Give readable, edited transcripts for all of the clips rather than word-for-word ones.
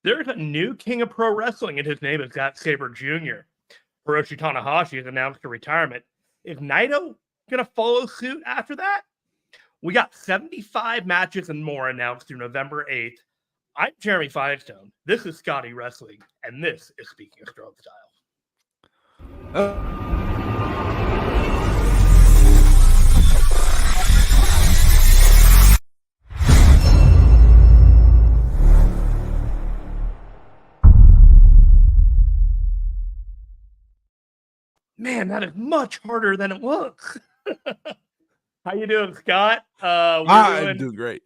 There's a new king of pro wrestling, and his name is Zack Sabre Jr. Hiroshi Tanahashi has announced a retirement. Is Naito going to follow suit after that? We got 75 matches and more announced through November 8th. I'm Jeremy Finestone. This is Scotty Wrestling, and this is Speaking of Strong Style. Man, that is much harder than it looks. How you doing, Scott? I'm doing great.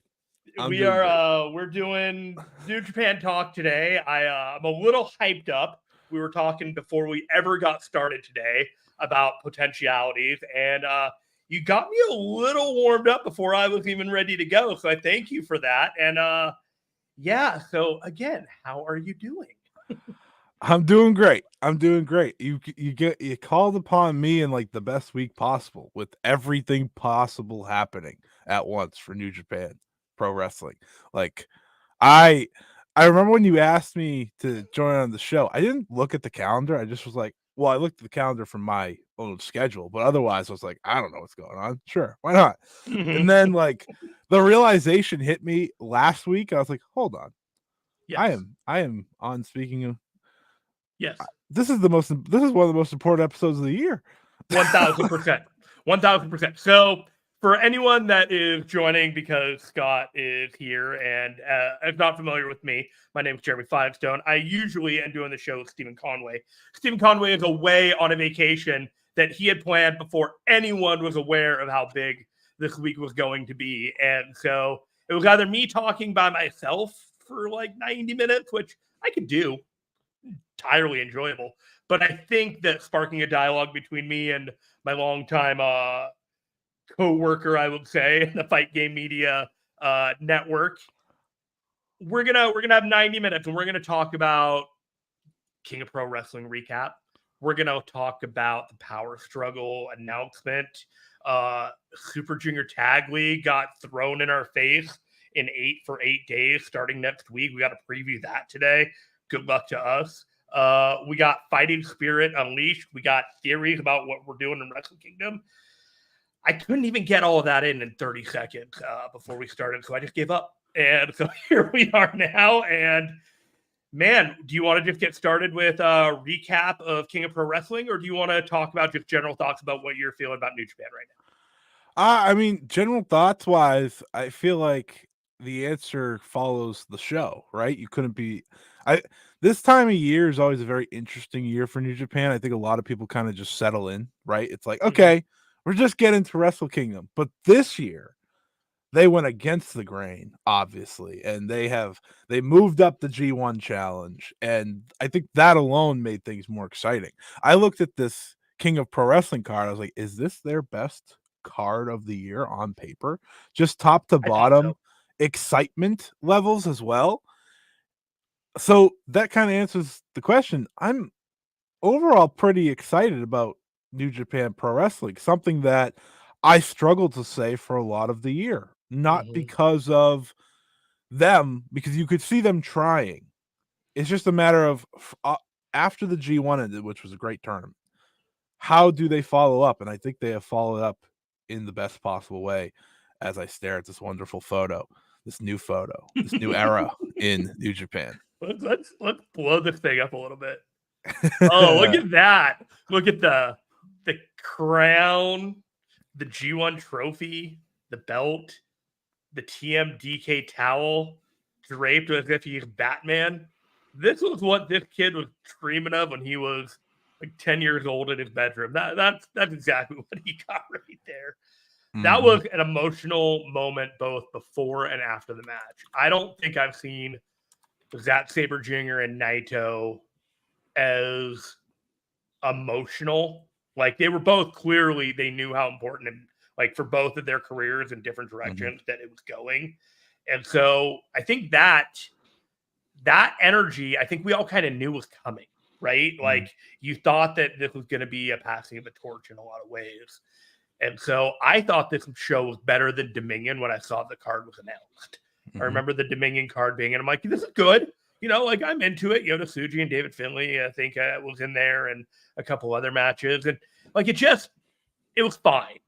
We're doing New Japan Talk today. I'm a little hyped up. We were talking before we ever got started today about potentialities, and you got me a little warmed up before I was even ready to go. So I thank you for that. And yeah, so again, how are you doing? I'm doing great. You called upon me in like the best week possible, with everything possible happening at once for New Japan Pro Wrestling. Like I remember when you asked me to join on the show, I didn't look at the calendar. I just was like, well, I looked at the calendar from my own schedule, but otherwise I was like, I don't know what's going on. Sure, why not? And then like the realization hit me last week. I was like, hold on. Yes. I am on Speaking of. Yes. This is one of the most important episodes of the year. 1,000%. 1,000%. So for anyone that is joining because Scott is here and is not familiar with me, my name is Jeremy Finestone. I usually am doing the show with Stephen Conway. Stephen Conway is away on a vacation that he had planned before anyone was aware of how big this week was going to be. And so it was either me talking by myself for like 90 minutes, which I could do, entirely enjoyable, but I think that sparking a dialogue between me and my longtime co-worker, I would say, in the Fight Game Media network, we're gonna have 90 minutes, and we're gonna talk about King of Pro Wrestling recap. We're gonna talk about the Power Struggle announcement. Super Junior Tag League got thrown in our face for 8 days starting next week. We got to preview that today. Good luck to us. We got Fighting Spirit Unleashed. We got theories about what we're doing in Wrestle Kingdom. I couldn't even get all of that in 30 seconds before we started, so I just gave up. And so here we are now. And man, do you want to just get started with a recap of King of Pro Wrestling, or do you want to talk about just general thoughts about what you're feeling about New Japan right now? I mean, general thoughts wise, I feel like the answer follows the show, right? You couldn't be. This time of year is always a very interesting year for New Japan. I think a lot of people kind of just settle in, right? It's like, okay, we're just getting to Wrestle Kingdom. But this year, they went against the grain, obviously, and they moved up the G1 challenge. And I think that alone made things more exciting. I looked at this King of Pro Wrestling card. I was like, is this their best card of the year on paper? Just top to bottom, excitement levels as well. So that kind of answers the question. I'm overall pretty excited about New Japan Pro Wrestling, something that I struggled to say for a lot of the year, not because of them, because you could see them trying. It's just a matter of after the G1 ended, which was a great tournament, how do they follow up? And I think they have followed up in the best possible way as I stare at this wonderful photo, this new era in New Japan. Let's blow this thing up a little bit. Oh, look at that. Look at the crown, the G1 trophy, the belt, the TMDK towel draped as if he's Batman. This was what this kid was dreaming of when he was like 10 years old in his bedroom. That's exactly what he got right there. That was an emotional moment both before and after the match. I don't think I've seen Zack Sabre Jr. and Naito as emotional. Like, they were both clearly, they knew how important, and like for both of their careers in different directions that it was going. And so I think that energy, I think we all kind of knew was coming, right? Like, you thought that this was going to be a passing of the torch in a lot of ways. And so I thought this show was better than Dominion when I saw the card was announced. I remember the Dominion card being, and I'm like, this is good. like I'm into it. Yota Tsuji and David Finlay, I think was in there, and a couple other matches, and like it was fine.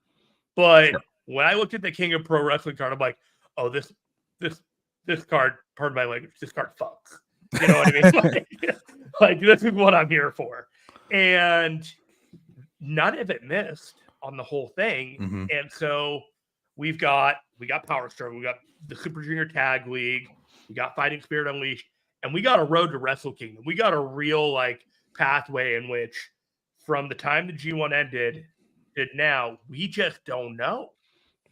But when I looked at the King of Pro Wrestling card, I'm like, oh, this card, pardon my language, this card fucks. You know what I mean? like this is what I'm here for, and none of it missed on the whole thing, and so we got Power Struggle, we got the Super Junior Tag League, we got Fighting Spirit Unleashed, and we got a road to Wrestle Kingdom. We got a real like pathway in which, from the time the G1 ended to now, we just don't know.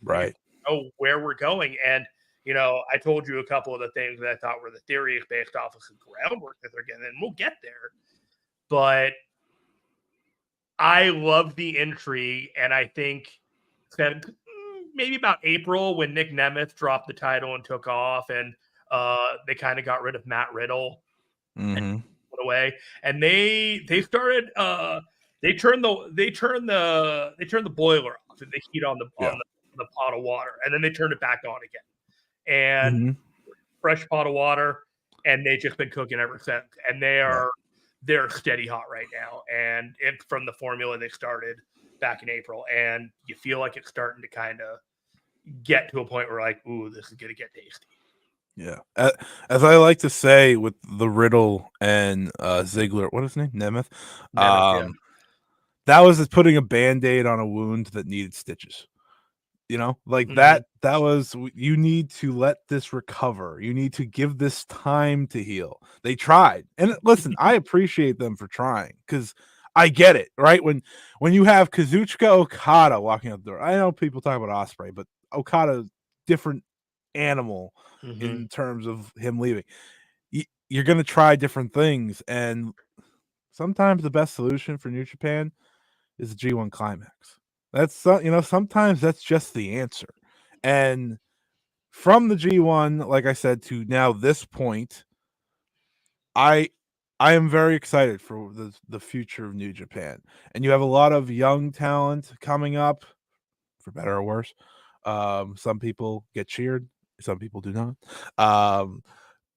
Right. Know where we're going. And, I told you a couple of the things that I thought were the theories based off of some groundwork that they're getting, and we'll get there. But I love the intrigue, and I think that maybe about April when Nick Nemeth dropped the title and took off, and they kind of got rid of Matt Riddle and put away, and they started they turned the boiler off and they heat on the pot of water, and then they turned it back on again, and fresh pot of water, and they've just been cooking ever since, and they're steady hot right now, and it's from the formula they started back in April, and you feel like it's starting to kind of get to a point where like, ooh, this is gonna get tasty. Yeah, as I like to say with the Riddle and Ziggler, what is his name? Nemeth. That was putting a Band-Aid on a wound that needed stitches. That was, you need to let this recover. You need to give this time to heal. They tried. And listen, I appreciate them for trying, because I get it, right? When you have Kazuchika Okada walking out the door, I know people talk about Ospreay, but Okada, different animal in terms of him leaving. You're going to try different things, and sometimes the best solution for New Japan is the G1 Climax. That's sometimes that's just the answer. And from the G1, like I said, to now this point, I am very excited for the future of New Japan. And you have a lot of young talent coming up, for better or worse. Some people get cheered, some people do not.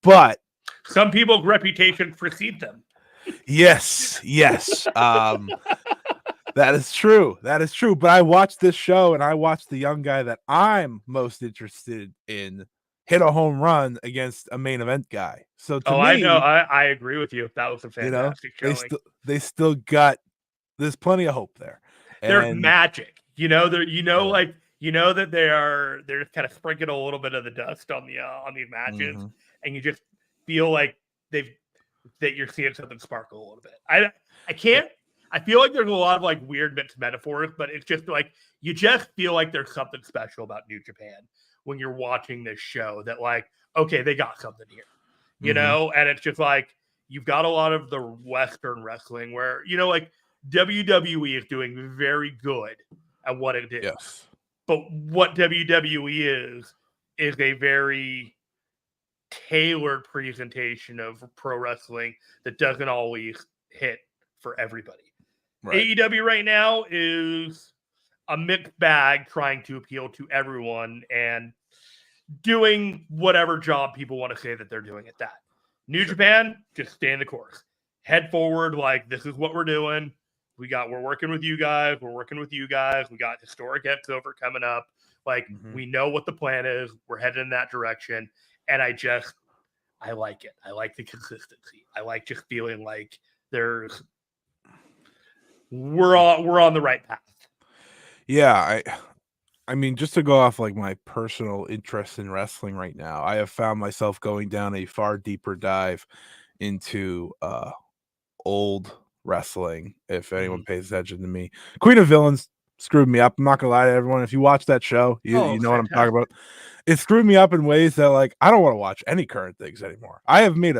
But some people's reputation precede them. Yes. That is true. But I watched this show, and I watched the young guy that I'm most interested in hit a home run against a main event guy. So to me, I know. I agree with you. That was a fantastic showing. They still got, there's plenty of hope there. They're magic. That they're kind of sprinkling a little bit of the dust on these matches, and you just feel like that you're seeing something sparkle a little bit. I feel like there's a lot of like weird mixed metaphors, but it's just like you just feel like there's something special about New Japan when you're watching this show, that like, okay, they got something here, and it's just like you've got a lot of the Western wrestling where, like WWE is doing very good at what it is. Yes. But what WWE is a very tailored presentation of pro wrestling that doesn't always hit for everybody. Right. AEW right now is a mixed bag, trying to appeal to everyone and doing whatever job people want to say that they're doing at that. New Japan, just stay in the course. Head forward, like, this is what we're doing. We're working with you guys. We got historic X-Over coming up. Like, we know what the plan is. We're headed in that direction. And I like it. I like the consistency. I like just feeling like we're on the right path. Yeah, I mean, just to go off like my personal interest in wrestling right now, I have found myself going down a far deeper dive into old wrestling. If anyone pays attention to me, Queen of Villains screwed me up. I'm not gonna lie to everyone. If you watch that show, you know what I'm talking about. It screwed me up in ways that, like, I don't want to watch any current things anymore. I have made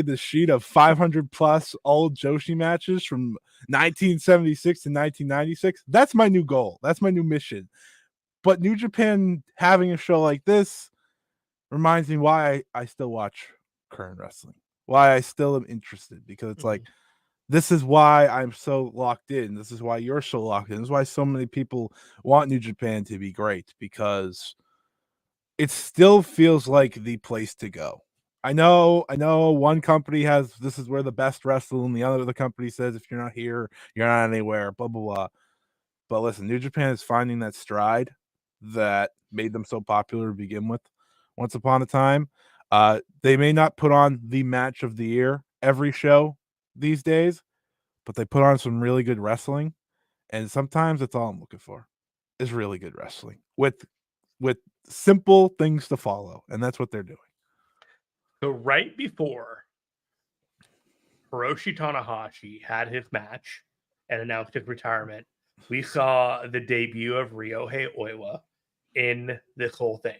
the sheet of 500 plus old Joshi matches from 1976 to 1996. That's my new goal. That's my new mission. But New Japan having a show like this reminds me why I still watch current wrestling, why I still am interested, because it's like, this is why I'm so locked in. This is why you're so locked in. This is why so many people want New Japan to be great, because it still feels like the place to go. I know one company has this is where the best wrestle, and the other company says if you're not here, you're not anywhere, blah blah blah. But listen, New Japan is finding that stride that made them so popular to begin with once upon a time. They may not put on the match of the year every show these days, but they put on some really good wrestling, and sometimes that's all I'm looking for is really good wrestling with simple things to follow, and that's what they're doing. So right before Hiroshi Tanahashi had his match and announced his retirement, we saw the debut of Ryohei Oiwa in this whole thing.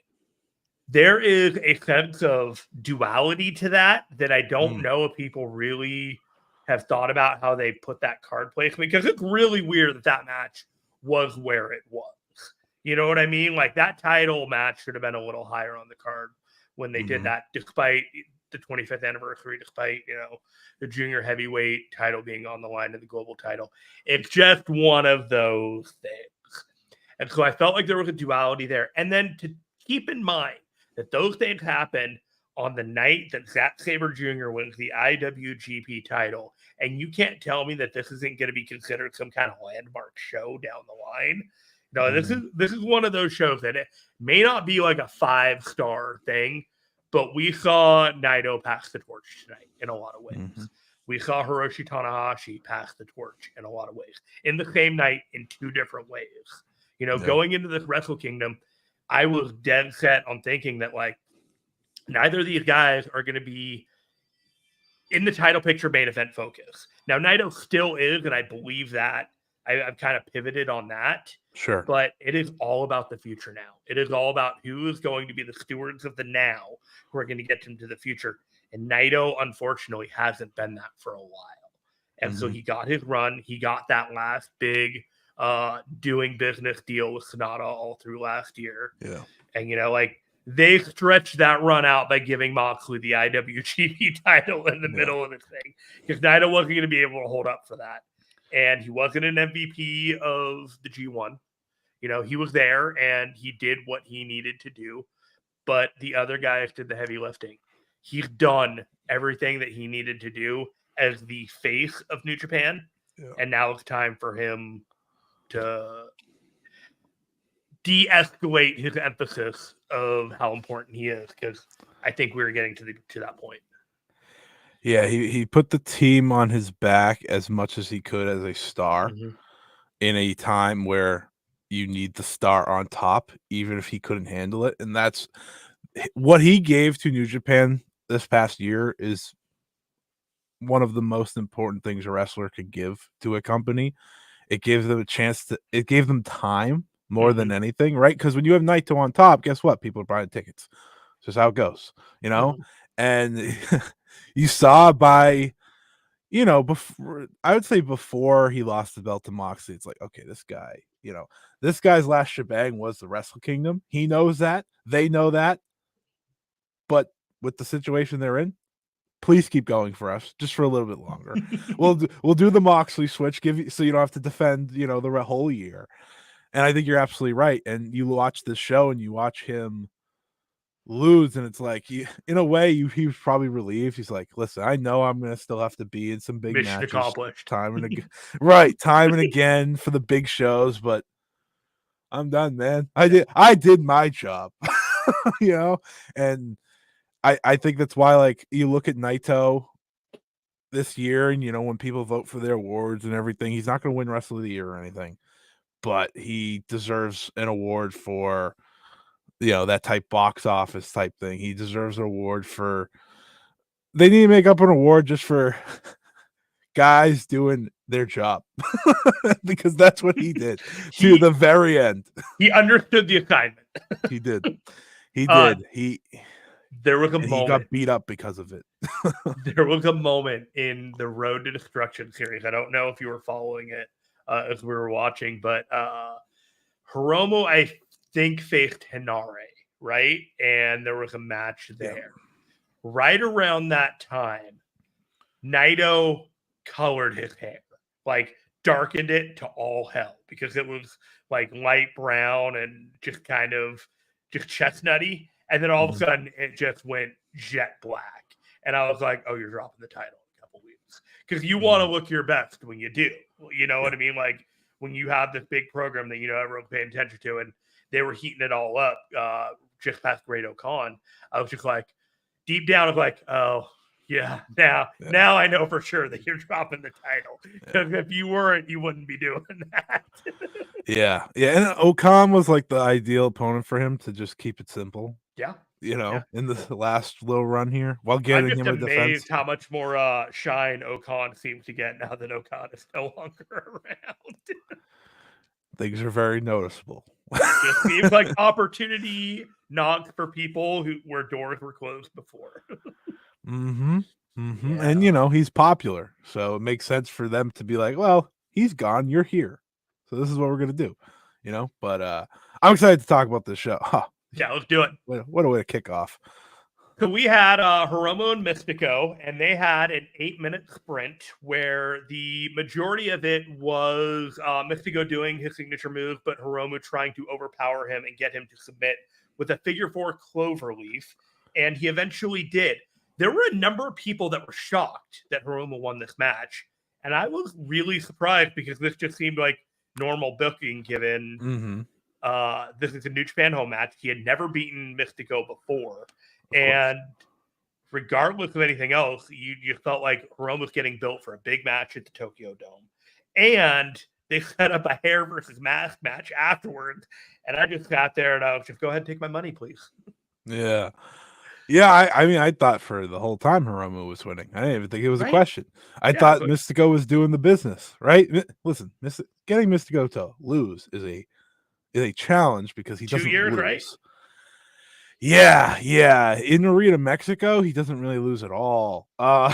There is a sense of duality to that I don't know if people really have thought about how they put that card placement, because it's really weird that match was where it was. You know what I mean? Like, that title match should have been a little higher on the card when they did that, despite the 25th anniversary, despite, the junior heavyweight title being on the line and the global title. It's just one of those things. And so I felt like there was a duality there. And then to keep in mind that those things happened on the night that Zack Sabre Jr. wins the IWGP title. And you can't tell me that this isn't going to be considered some kind of landmark show down the line. No, this is one of those shows that it may not be like a 5-star thing, but we saw Naito pass the torch tonight in a lot of ways. We saw Hiroshi Tanahashi pass the torch in a lot of ways. In the same night, in 2 different ways. Going into this Wrestle Kingdom, I was dead set on thinking that, like, neither of these guys are going to be in the title picture main event focus. Now, Naito still is, and I believe that. I've kind of pivoted on that. Sure. But it is all about the future now. It is all about who is going to be the stewards of the now who are going to get into the future. And Naito, unfortunately, hasn't been that for a while. And so he got his run. He got that last big doing business deal with Sonata all through last year. Yeah. And, they stretched that run out by giving Moxley the IWGP title in the middle of the thing, because Naito wasn't going to be able to hold up for that. And he wasn't an MVP of the G1. He was there and he did what he needed to do, but the other guys did the heavy lifting. He's done everything that he needed to do as the face of New Japan. Yeah. And now it's time for him to de-escalate his emphasis of how important he is, because I think we were getting to that point. Yeah, he put the team on his back as much as he could as a star in a time where you need the star on top, even if he couldn't handle it. And that's what he gave to New Japan this past year is one of the most important things a wrestler could give to a company. It gave them a chance it gave them time more than anything, right? Because when you have Naito on top, guess what? People are buying tickets. It's just how it goes, And you saw by, before, I would say before he lost the belt to Moxley, it's like, okay, this guy, this guy's last shebang was the Wrestle Kingdom. He knows that. They know that. But with the situation they're in, please keep going for us just for a little bit longer. We'll do the Moxley switch, so you don't have to defend, the whole year. And I think you're absolutely right. And you watch this show and you watch him lose, and it's like, in a way, he was probably relieved. He's like, listen, I know I'm gonna still have to be in some big Mission matches, accomplished. time and again for the big shows, but I'm done, man. I did my job. And I think that's why, like, you look at Naito this year, and when people vote for their awards and everything, he's not gonna win Wrestler of the Year or anything, but he deserves an award for that type box office type thing. He deserves an award for. They need to make up an award just for guys doing their job, because that's what he did to the very end. He understood the assignment. He did. He did. There was a moment. He got beat up because of it. There was a moment in the Road to Destruction series. I don't know if you were following it as we were watching, but Hiromu, I think, faced Hinare, right? And there was a match there. Yeah. Right around that time, Naito colored his hair, like darkened it to all hell, because it was like light brown and just kind of just chestnutty. And then all of a sudden, it just went jet black. And I was like, oh, you're dropping the title in a couple weeks. Because you want to look your best when you do. You know what I mean? Like, when you have this big program that, everyone's paying attention to, and they were heating it all up just past Great O'Con, I was just like, deep down, I was like, oh, yeah, now I know for sure that you're dropping the title. Because if you weren't, you wouldn't be doing that. Yeah. And Ocon was like the ideal opponent for him to just keep it simple. Yeah. In the last little run here, while I'm getting just him a defense. amazed how much more shine Ocon seems to get now that Ocon is no longer around. Things are very noticeable. It seems like opportunity knocks for people where doors were closed before. And he's popular, so it makes sense for them to be like, well, he's gone, you're here, so this is what we're gonna do. But I'm excited to talk about this show. Yeah, let's do it. What a way to kick off. So we had Hiromu and Mystico, and they had an 8-minute sprint where the majority of it was Mystico doing his signature move, but Hiromu trying to overpower him and get him to submit with a figure 4 cloverleaf, and he eventually did. There were a number of people that were shocked that Hiromu won this match, and I was really surprised because this just seemed like normal booking given this is a New Japan home match. He had never beaten Mystico before. And regardless of anything else, you felt like Hiromu was getting built for a big match at the Tokyo Dome. And they set up a hair versus mask match afterwards. And I just sat there and I was just, go ahead and take my money, please. Yeah. I mean, I thought for the whole time Hiromu was winning. I didn't even think it was a question. I thought Mystico was doing the business, right? Listen, getting Mystico to lose is a challenge because he doesn't 2 years, lose. right? Yeah. In Narita, Mexico, he doesn't really lose at all. Are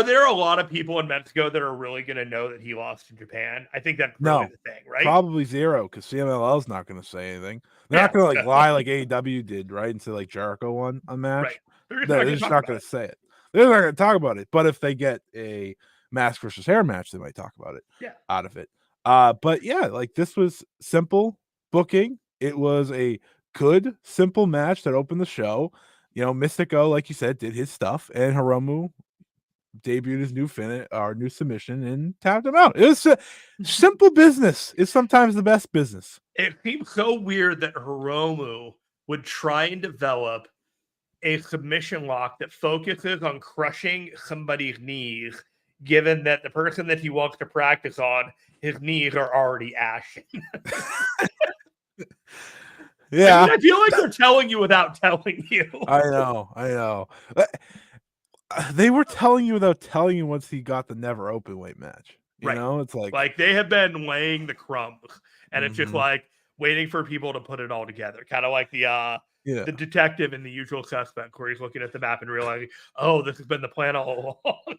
there a lot of people in Mexico that are really going to know that he lost in Japan? I think that's really the thing, right? Probably zero, because CMLL is not going to say anything. They're not going to lie like AEW did, right? And say like Jericho won a match. Right. They're just not going to say it. They're not going to talk about it. But if they get a mask versus hair match, they might talk about it. Out of it. But yeah, like this was simple booking. It was a good, simple match that opened the show. Mystico, like you said, did his stuff, and Hiromu debuted his new submission and tapped him out. It was simple business. It's sometimes the best business. It seems so weird that Hiromu would try and develop a submission lock that focuses on crushing somebody's knees, given that the person that he wants to practice on, his knees are already ashen. Yeah. I feel like they're telling you without telling you. I know. They were telling you without telling you once he got the never Openweight match. You know, it's like they have been laying the crumbs, and it's just like waiting for people to put it all together. Kind of like the detective in The Usual Suspect, where he's looking at the map and realizing, oh, this has been the plan all along.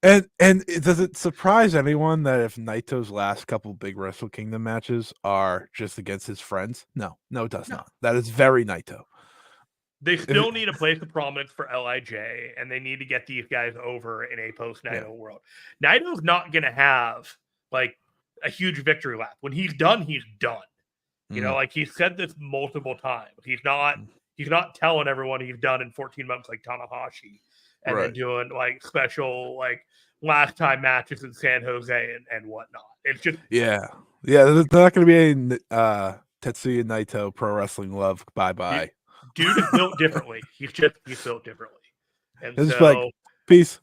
And does it surprise anyone that if Naito's last couple big Wrestle Kingdom matches are just against his friends? No, it does not. That is very Naito. They still need a place of prominence for LIJ, and they need to get these guys over in a post-Naito world. Naito's not going to have like a huge victory lap. When he's done, he's done. You know, like he's said this multiple times. He's not telling everyone he's done in 14 months like Tanahashi, and then doing like special like last time matches in San Jose and whatnot. It's just there's not going to be any Tetsuya Naito Pro Wrestling Love. Bye. Dude is built differently. He's built differently, and it's so like peace.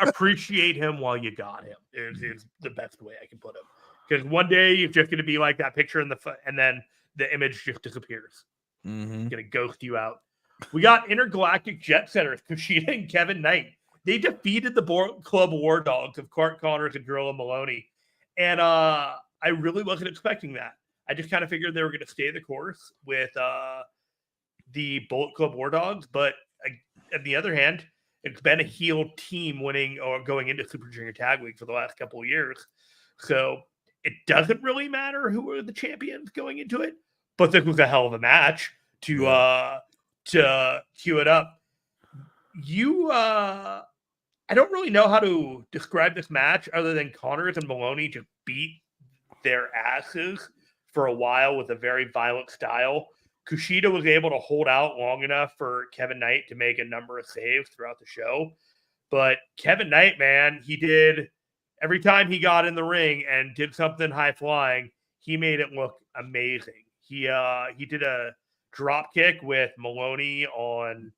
Appreciate him while you got him is the best way I can put him. Because one day you're just going to be like that picture in and then the image just disappears. It's going to ghost you out. We got Intergalactic Jet Setters, Kushida and Kevin Knight. They defeated the Club War Dogs of Clark Connors and Gorilla Maloney. And I really wasn't expecting that. I just kind of figured they were going to stay the course with the Bullet Club War Dogs. But on the other hand, it's been a heel team winning or going into Super Junior Tag League for the last couple of years. So it doesn't really matter who are the champions going into it. But this was a hell of a match to cue it up. I don't really know how to describe this match other than Connors and Maloney just beat their asses for a while with a very violent style. Kushida was able to hold out long enough for Kevin Knight to make a number of saves throughout the show. But Kevin Knight, man, he did every time he got in the ring and did something high flying, he made it look amazing. He did a drop kick with Maloney on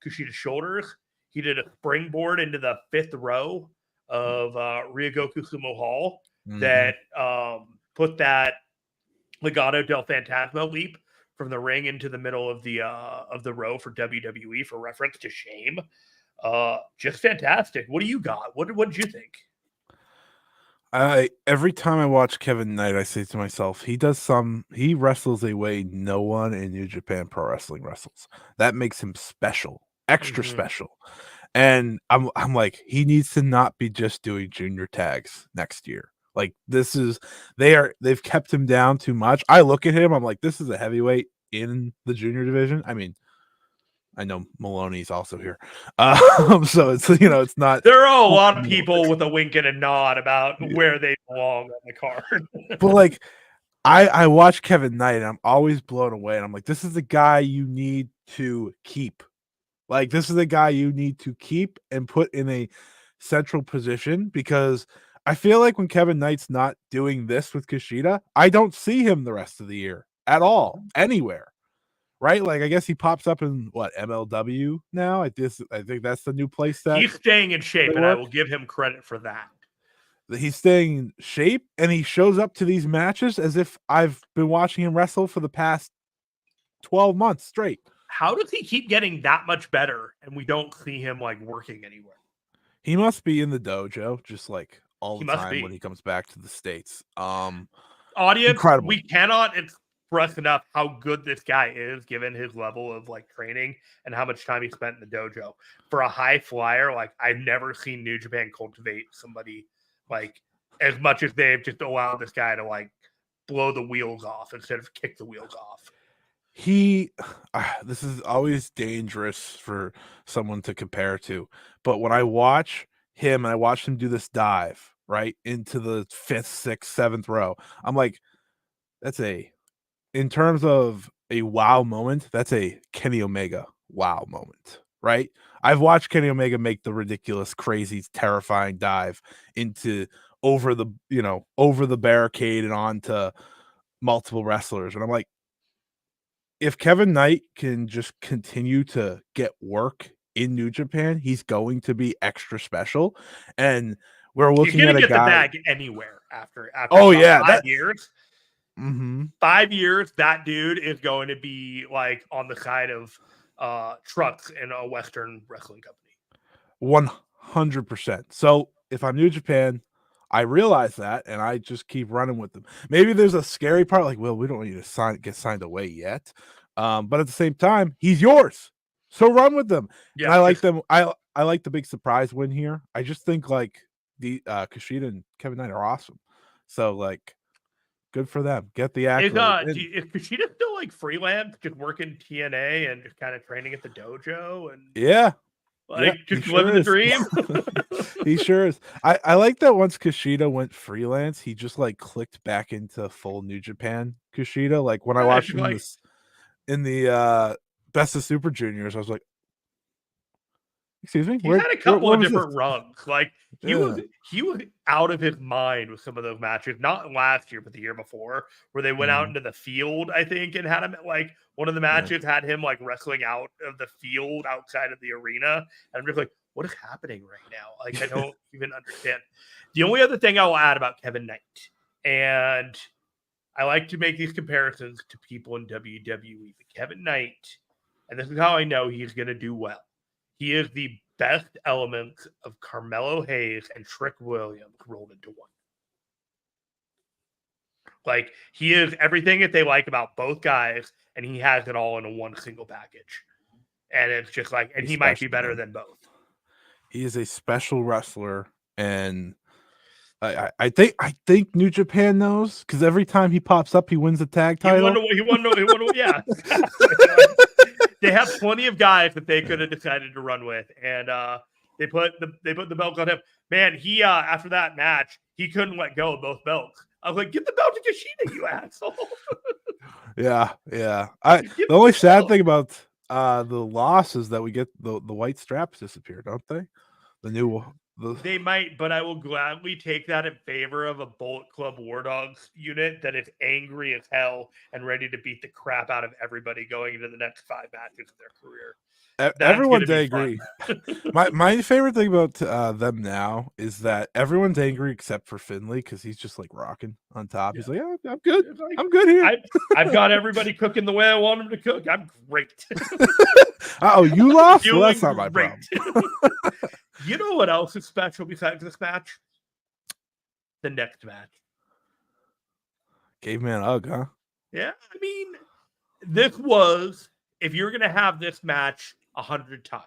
Kushida's shoulders. He did a springboard into the 5th row of Ryogoku Sumo Hall that put that Legado del Fantasma leap from the ring into the middle of the row for WWE for reference to Shame. Just fantastic. What do you got? What did you think? Every time I watch Kevin Knight, I say to myself, he wrestles a way no one in New Japan Pro Wrestling wrestles. That makes him special, extra special. And I'm like, he needs to not be just doing junior tags next year. Like they've kept him down too much. I look at him, I'm like, this is a heavyweight in the junior division. I mean, I know Maloney's also here. So it's, it's not. There are a lot of people with a wink and a nod about where they belong on the card. But like, I watch Kevin Knight and I'm always blown away. And I'm like, this is the guy you need to keep. Like, this is the guy you need to keep and put in a central position, because I feel like when Kevin Knight's not doing this with Kushida, I don't see him the rest of the year at all, anywhere. Right? Like, I guess he pops up in MLW now. I think that's the new place that he's staying in shape, and I will give him credit for that. He's staying in shape, and he shows up to these matches as if I've been watching him wrestle for the past 12 months straight. How does he keep getting that much better and we don't see him like working anywhere? He must be in the dojo just like all the time when he comes back to the States. Audience, incredible. We cannot express enough how good this guy is given his level of like training and how much time he spent in the dojo. For a high flyer, like I've never seen New Japan cultivate somebody like as much as they've just allowed this guy to like blow the wheels off instead of kick the wheels off. This is always dangerous for someone to compare to, but when I watch him and I watch him do this dive right into the 5th, 6th, 7th row, I'm like, in terms of a wow moment, that's a Kenny Omega wow moment, right? I've watched Kenny Omega make the ridiculous, crazy, terrifying dive over the barricade and onto multiple wrestlers, and I'm like, if Kevin Knight can just continue to get work in New Japan, he's going to be extra special. And we're looking at a get guy the bag anywhere after 5 years. 5 years, that dude is going to be like on the side of trucks in a Western wrestling company. 100%. So if I'm New Japan, I realize that, and I just keep running with them. Maybe there's a scary part, like, well, we don't need to get signed away yet. But at the same time, he's yours, so run with them. Yeah, and I like them. I like the big surprise win here. I just think like the Kushida and Kevin Knight are awesome. So like, good for them. Get the accolade. Is Kushida still like freelance, just working TNA and just kind of training at the dojo? And yeah. Just living the dream. He sure is. I like that once Kushida went freelance, he just like clicked back into full New Japan Kushida. Like when I watched him in the Best of Super Juniors, I was like, excuse me? He had a couple of different runs. Like he was out of his mind with some of those matches, not last year, but the year before, where they went out into the field, I think, and had him like one of the matches had him like wrestling out of the field outside of the arena. And I'm just like, what is happening right now? Like, I don't even understand. The only other thing I will add about Kevin Knight, and I like to make these comparisons to people in WWE, but Kevin Knight, and this is how I know he's going to do well. He is the best elements of Carmelo Hayes and Trick Williams rolled into one. Like, he is everything that they like about both guys, and he has it all in one single package. And it's just like, and he might be better than both. He is a special wrestler, and I think New Japan knows, because every time he pops up, he wins the tag title. He won, yeah. They have plenty of guys that they could have decided to run with, and they put the belt on him. Man, he after that match, he couldn't let go of both belts. I was like, get the belt to Kushida, you asshole. Yeah. The only sad thing about the loss is that we get the white straps disappear, don't they? They might, but I will gladly take that in favor of a Bullet Club War Dogs unit that is angry as hell and ready to beat the crap out of everybody going into the next 5 matches of their career. Everyone's angry. my favorite thing about them now is that everyone's angry except for Finlay because he's just like rocking on top. Yeah. He's like, yeah, I'm good. Like, I'm good here. I've got everybody cooking the way I want them to cook. I'm great. Oh, you lost? Well, that's not my problem. You know what else is special besides this match? The next match. Caveman hug, huh? Yeah, I mean, this was, if you're going to have this match 100 times,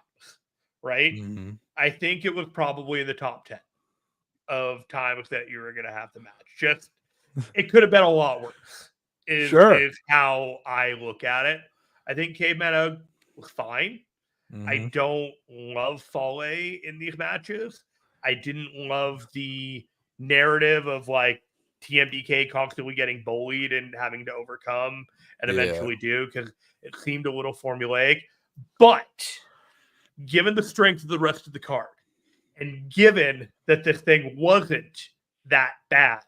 right? Mm-hmm. I think it was probably in the top 10 of times that you were going to have the match. Just, it could have been a lot worse, is how I look at it. I think Caveman Hug was fine. Mm-hmm. I don't love Fale in these matches. I didn't love the narrative of like TMDK constantly getting bullied and having to overcome and eventually do, because it seemed a little formulaic. But given the strength of the rest of the card, and given that this thing wasn't that bad,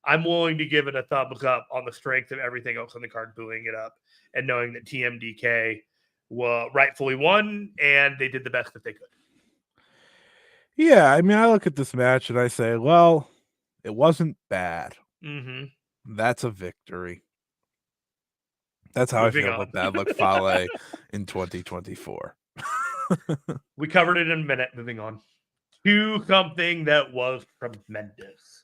I'm willing to give it a thumbs up on the strength of everything else on the card, booing it up and knowing that TMDK rightfully won, and they did the best that they could. Yeah, I mean, I look at this match and I say, well, it wasn't bad. Mm-hmm. That's a victory. That's how I feel about Bad Luck Fale in 2024. We covered it in a minute. Moving on to something that was tremendous.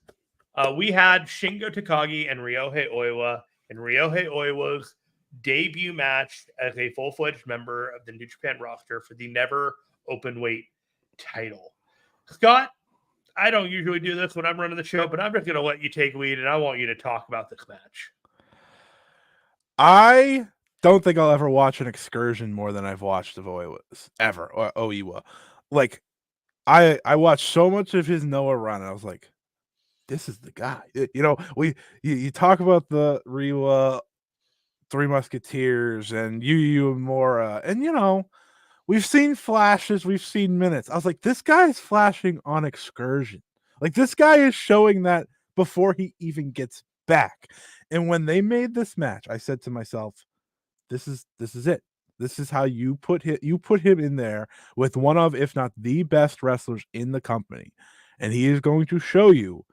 We had Shingo Takagi and Ryohei Oiwa in Ryohei Oiwa's debut match as a full-fledged member of the New Japan roster for the never Openweight title. Scott, I don't usually do this when I'm running the show, but I'm just going to let you take lead, and I want you to talk about this match. I don't think I'll ever watch an excursion more than I've watched of Oiwa's ever, or Oiwa. Like, I watched so much of his Noah run, and I was like, this is the guy. You know, you talk about the Rewa Three Musketeers and Yu Uemura, and you know, we've seen flashes, we've seen minutes. I was like, this guy is flashing on excursion. Like, this guy is showing that before he even gets back. And when they made this match, I said to myself, this is it. This is how you put him in there with one of, if not the best wrestlers in the company. And he is going to show you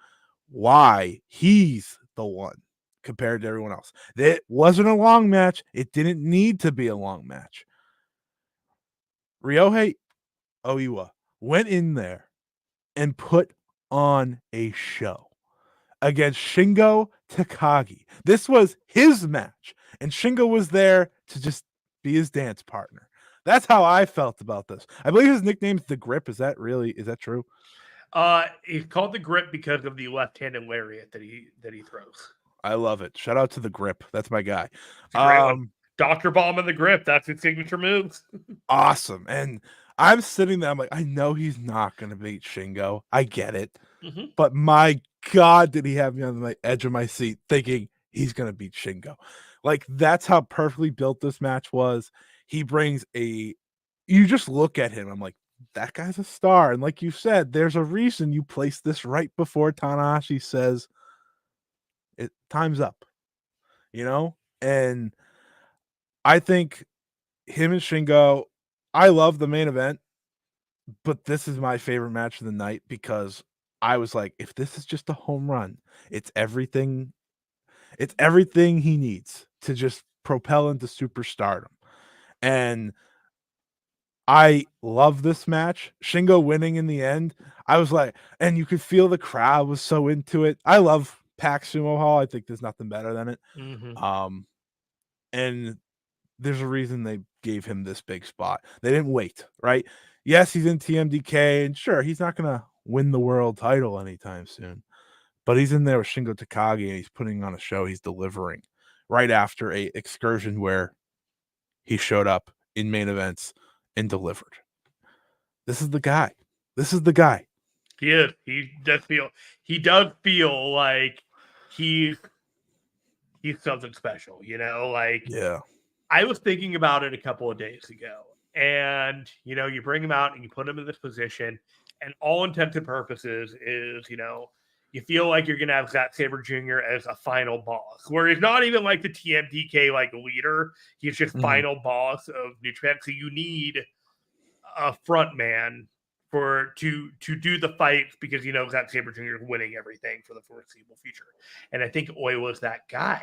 why he's the one compared to everyone else. It wasn't a long match. It didn't need to be a long match. Ryohei Oiwa went in there and put on a show against Shingo Takagi. This was his match, and Shingo was there to just be his dance partner. That's how I felt about this. I believe his nickname's The Grip. Is that true? He's called The Grip because of the left-handed lariat that he throws. I love it. Shout out to The Grip. That's my guy. Great one. Dr. Bomb and The Grip. That's his signature moves. Awesome. And I'm sitting there. I'm like, I know he's not going to beat Shingo. I get it. Mm-hmm. But my God, did he have me on the edge of my seat thinking he's going to beat Shingo. Like, that's how perfectly built this match was. He brings you just look at him. I'm like, that guy's a star. And like you said, there's a reason you place this right before Tanahashi says time's up, you know? And I think him and Shingo, I love the main event, but this is my favorite match of the night because I was like, if this is just a home run, it's everything he needs to just propel into superstardom. And I love this match. Shingo winning in the end. I was like, and you could feel the crowd was so into it. I love Pac Sumo Hall. I think there's nothing better than it. Mm-hmm. And there's a reason they gave him this big spot. They didn't wait, right? Yes, he's in TMDK, and sure, he's not going to win the world title anytime soon. But he's in there with Shingo Takagi, and he's putting on a show. He's delivering right after a excursion where he showed up in main events and delivered. This is the guy. This is the guy. He is. He does feel like he's he's something special, like Yeah. I was thinking about it a couple of days ago, and you bring him out and you put him in this position, and all intents and purposes is, you feel like you're gonna have Zack Sabre Jr. as a final boss, where he's not even like the TMDK like leader, he's just final boss of New Japan. So you need a front man to do the fights, because Zack Sabre Jr. is winning everything for the foreseeable future. And I think Oi was that guy.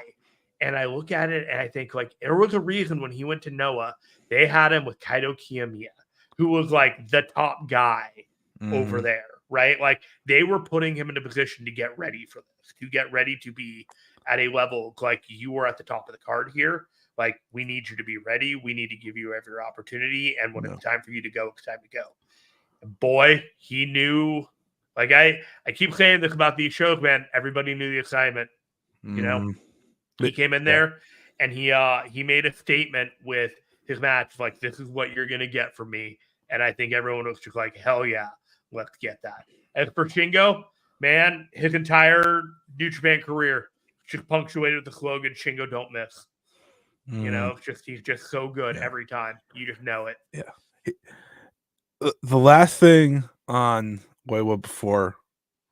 And I look at it and I think, like, there was a reason when he went to Noah, they had him with Kaito Kiyomiya, who was like the top guy over there, right? Like, they were putting him in a position to get ready for this, to get ready to be at a level like you were at the top of the card here. Like, we need you to be ready. We need to give you every opportunity. And when it's time for you to go, it's time to go. And boy, he knew. Like, I keep saying this about these shows, man. Everybody knew the assignment. He came in there and he made a statement with his match, like, this is what you're gonna get from me. And I think everyone was just like, hell yeah, let's get that. As for Shingo, man, his entire New Japan career just punctuated with the slogan, Shingo don't miss. He's just so good every time. You just know it. Yeah. The last thing on Oiwa before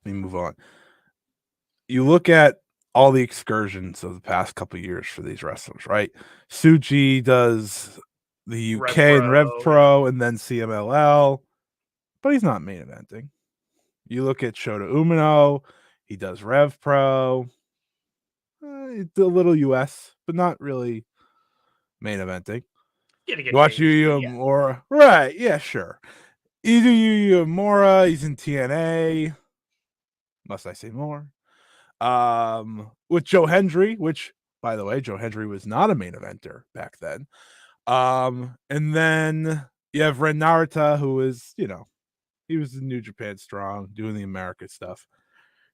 we move on, you look at all the excursions of the past couple of years for these wrestlers, right? Tsuji does the UK and Rev Pro and then CMLL, but he's not main eventing. You look at Shota Umino, he does Rev Pro, a little US, but not really main eventing. You watch Yu Yu Uemura, right? Yeah, sure. You do Yu Yu Uemura, he's in TNA. Must I say more? With Joe Hendry, which, by the way, Joe Hendry was not a main eventer back then. And then you have Ren Narita, who is, he was in New Japan Strong, doing the America stuff.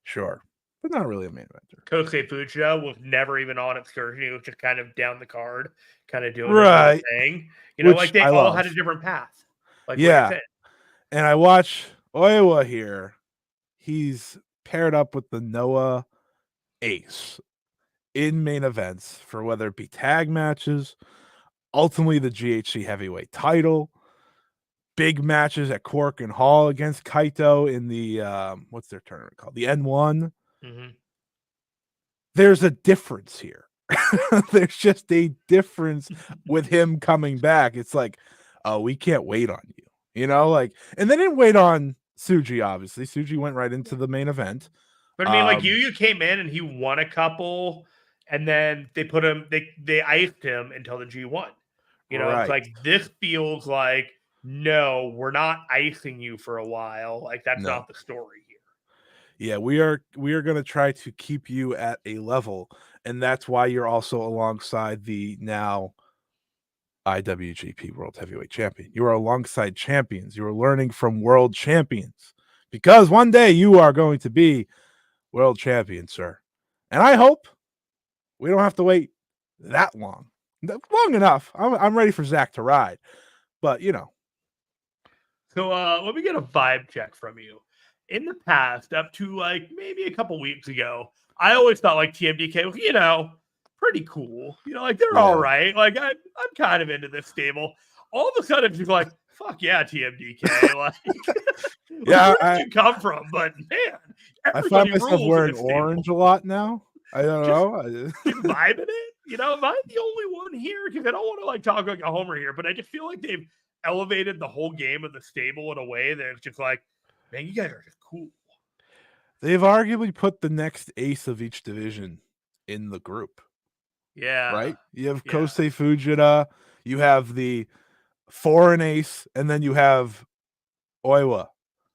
Sure. But not really a main eventer. Kosei Fujita was never even on excursion. He was just kind of down the card, kind of doing his thing. Like, they all had a different path. Like, yeah. And I watch Oiwa here. He's paired up with the Noah Ace in main events for whether it be tag matches, ultimately the GHC heavyweight title, big matches at Cork and Hall against Kaito in the what's their tournament called? The N1. There's a difference here. There's just a difference with him coming back. It's like, oh, we can't wait on you. And they didn't wait on Tsuji, obviously. Tsuji went right into the main event. But I mean, like, Yu came in and he won a couple, and then they put him, they iced him until the G1. It's like, this feels like, no, we're not icing you for a while. Like, that's not the story here. Yeah, we are going to try to keep you at a level, and that's why you're also alongside the now IWGP World Heavyweight Champion. You are alongside champions. You are learning from world champions, because one day you are going to be world champion, sir. And I hope we don't have to wait that long. Long enough. I'm ready for Zach to ride, but So let me get a vibe check from you. In the past, up to like maybe a couple weeks ago, I always thought like TMDK was, pretty cool. Like, they're all right. Like, I'm kind of into this stable. All of a sudden, she's like, fuck yeah, TMDK. Like, yeah, where did you come from? But man, I find myself wearing orange a lot now. I don't know. Just vibing it. Am I the only one here? Because I don't want to like talk like a homer here, but I just feel like they've elevated the whole game of the stable in a way that it's just like, man, you guys are just cool. They've arguably put the next ace of each division in the group. Yeah. Right? You have Kosei Fujita, you have the foreign ace, and then you have Oiwa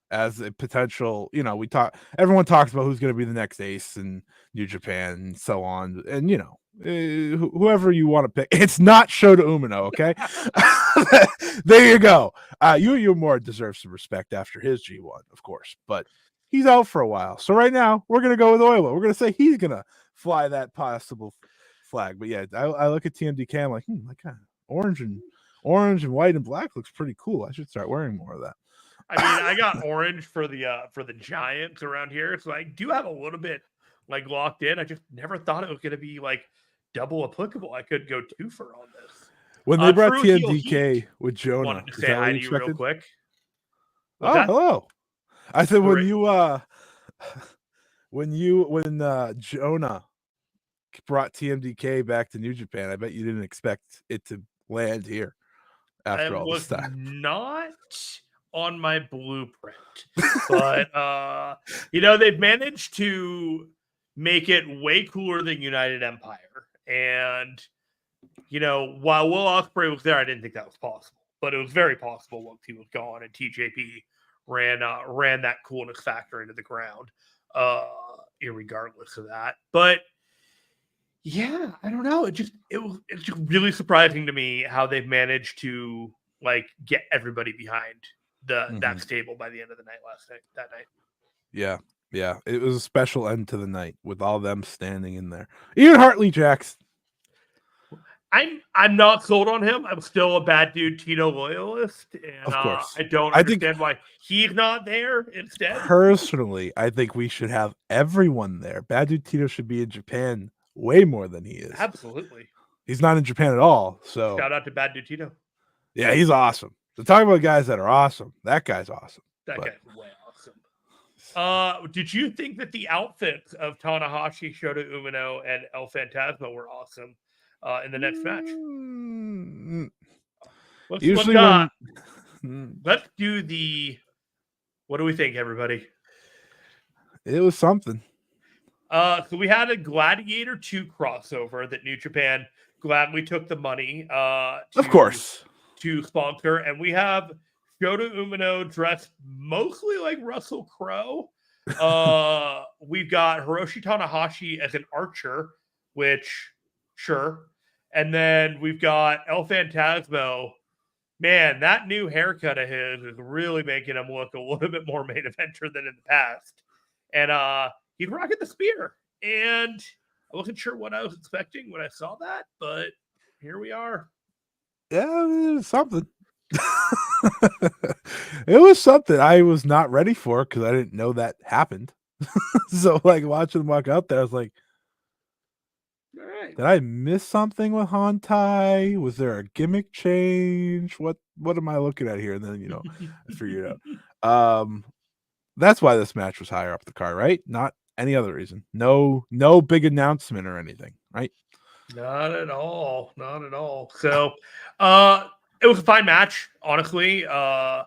as a potential, everyone talks about who's going to be the next ace in New Japan and so on. And, whoever you want to pick, it's not Shota Umino, okay? There you go. Yu Uemura deserves some respect after his G1, of course, but he's out for a while. So right now, we're going to go with Oiwa. We're going to say he's going to fly that possible flag. But yeah, I look at TMDK, I'm like, that kind of orange and white and black looks pretty cool. I should start wearing more of that. I mean, I got orange for the Giants around here, so I do have a little bit like locked in. I just never thought it was going to be like double applicable. I could go twofer on this. When they brought True Heel TMDK Heat with Jonah, wanted to is say that what hi you to you real expected? quick. Oh, hello. I said when Jonah brought TMDK back to New Japan, I bet you didn't expect it to land here after all this time. Not on my blueprint, but they've managed to make it way cooler than United Empire. And while Will Ospreay was there, I didn't think that was possible, but it was very possible once he was gone and TJP ran that coolness factor into the ground, irregardless of that. But yeah, I don't know. It's just really surprising to me how they've managed to get everybody behind that stable by the end of the night that night. Yeah. Yeah. It was a special end to the night with all them standing in there. Even Hartley Jackson. I'm not sold on him. I'm still a Bad Dude Tito loyalist, and of course. I don't understand why he's not there instead. Personally, I think we should have everyone there. Bad Dude Tito should be in Japan way more than he is. Absolutely. He's not in Japan at all. So shout out to Bad Dude Tito. Yeah, he's awesome. So talking about guys that are awesome, that guy's awesome. Guy's way awesome. Did you think that the outfits of Tanahashi, Shota Umino, and El Fantasma were awesome in the next match? Let's do the. What do we think, everybody? It was something. So we had a Gladiator 2 crossover that New Japan gladly took the money of course to sponsor, and we have Shota Umino dressed mostly like Russell Crowe. We've got Hiroshi Tanahashi as an archer, which sure, and then we've got El Phantasmo. Man, that new haircut of his is really making him look a little bit more main eventer than in the past. And he's rocking the spear. And I wasn't sure what I was expecting when I saw that, but here we are. Yeah, it was something. It was something I was not ready for because I didn't know that happened. So, watching him walk out there, I was like, all right. Did I miss something with Hantai? Was there a gimmick change? What am I looking at here? And then, I figured it out. That's why this match was higher up the card, right? Not any other reason. No big announcement or anything, right? Not at all. Not at all. So it was a fine match, honestly. I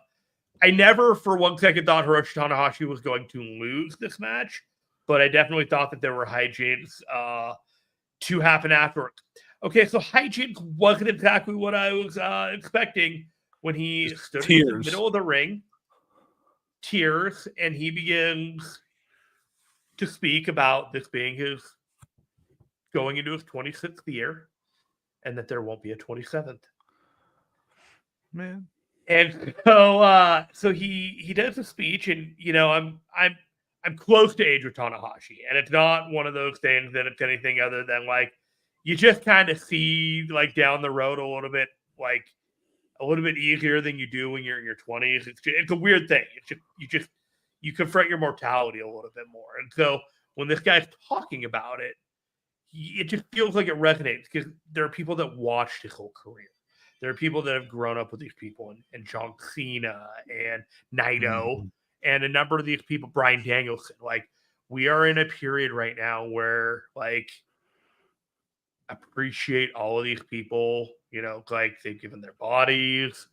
never for one second thought Hiroshi Tanahashi was going to lose this match, but I definitely thought that there were hijinks to happen afterwards. Okay, so hijinks wasn't exactly what I was expecting when he stood in the middle of the ring. Tears, and he begins to speak about this being his going into his 26th year, and that there won't be a 27th. Man, and so he does a speech, and I'm close to age with Tanahashi, and it's not one of those things that it's anything other than you just kind of see down the road a little bit easier than you do when you're in your 20s. It's a weird thing. It's just you confront your mortality a little bit more. And so when this guy's talking about it, it just feels like it resonates because there are people that watched his whole career. There are people that have grown up with these people, and John Cena and Naito and a number of these people, Bryan Danielson. We are in a period right now where appreciate all of these people, they've given their bodies,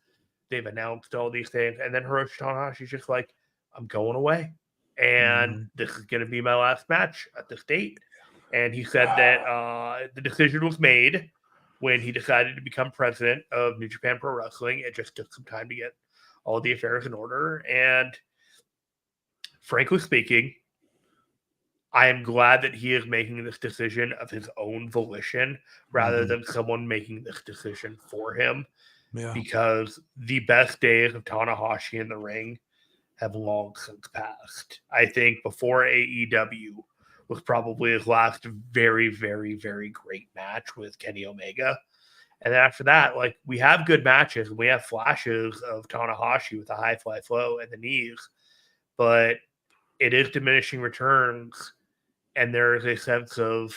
they've announced all these things, and then Hiroshi Tanahashi's just I'm going away, and this is going to be my last match at this date. And he said that the decision was made when he decided to become president of New Japan Pro Wrestling. It just took some time to get all the affairs in order, and frankly speaking, I am glad that he is making this decision of his own volition rather than someone making this decision for him. Yeah. Because the best days of Tanahashi in the ring have long since passed. I think before AEW was probably his last very, very, very great match with Kenny Omega. And then after that, we have good matches. We have flashes of Tanahashi with the high fly flow and the knees, but it is diminishing returns. And there is a sense of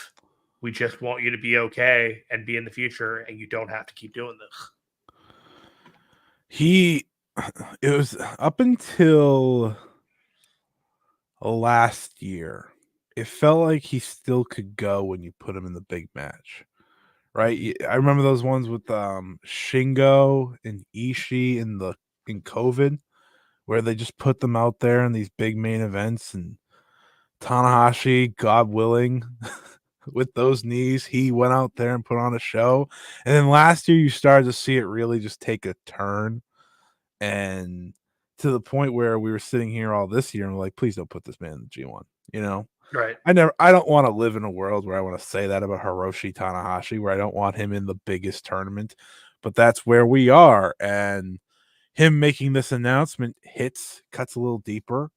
We just want you to be okay and be in the future, and you don't have to keep doing this. It was up until last year. It felt like he still could go when you put him in the big match, right? I remember those ones with Shingo and Ishii in COVID, where they just put them out there in these big main events, and Tanahashi, God willing, with those knees, he went out there and put on a show. And then last year, you started to see it really just take a turn, and to the point where we were sitting here all this year and we're like, please don't put this man in the G1. You know, Right. I don't want to live in a world where I want to say that about Hiroshi Tanahashi, where I don't want him in the biggest tournament, but that's where we are. And him making this announcement cuts a little deeper,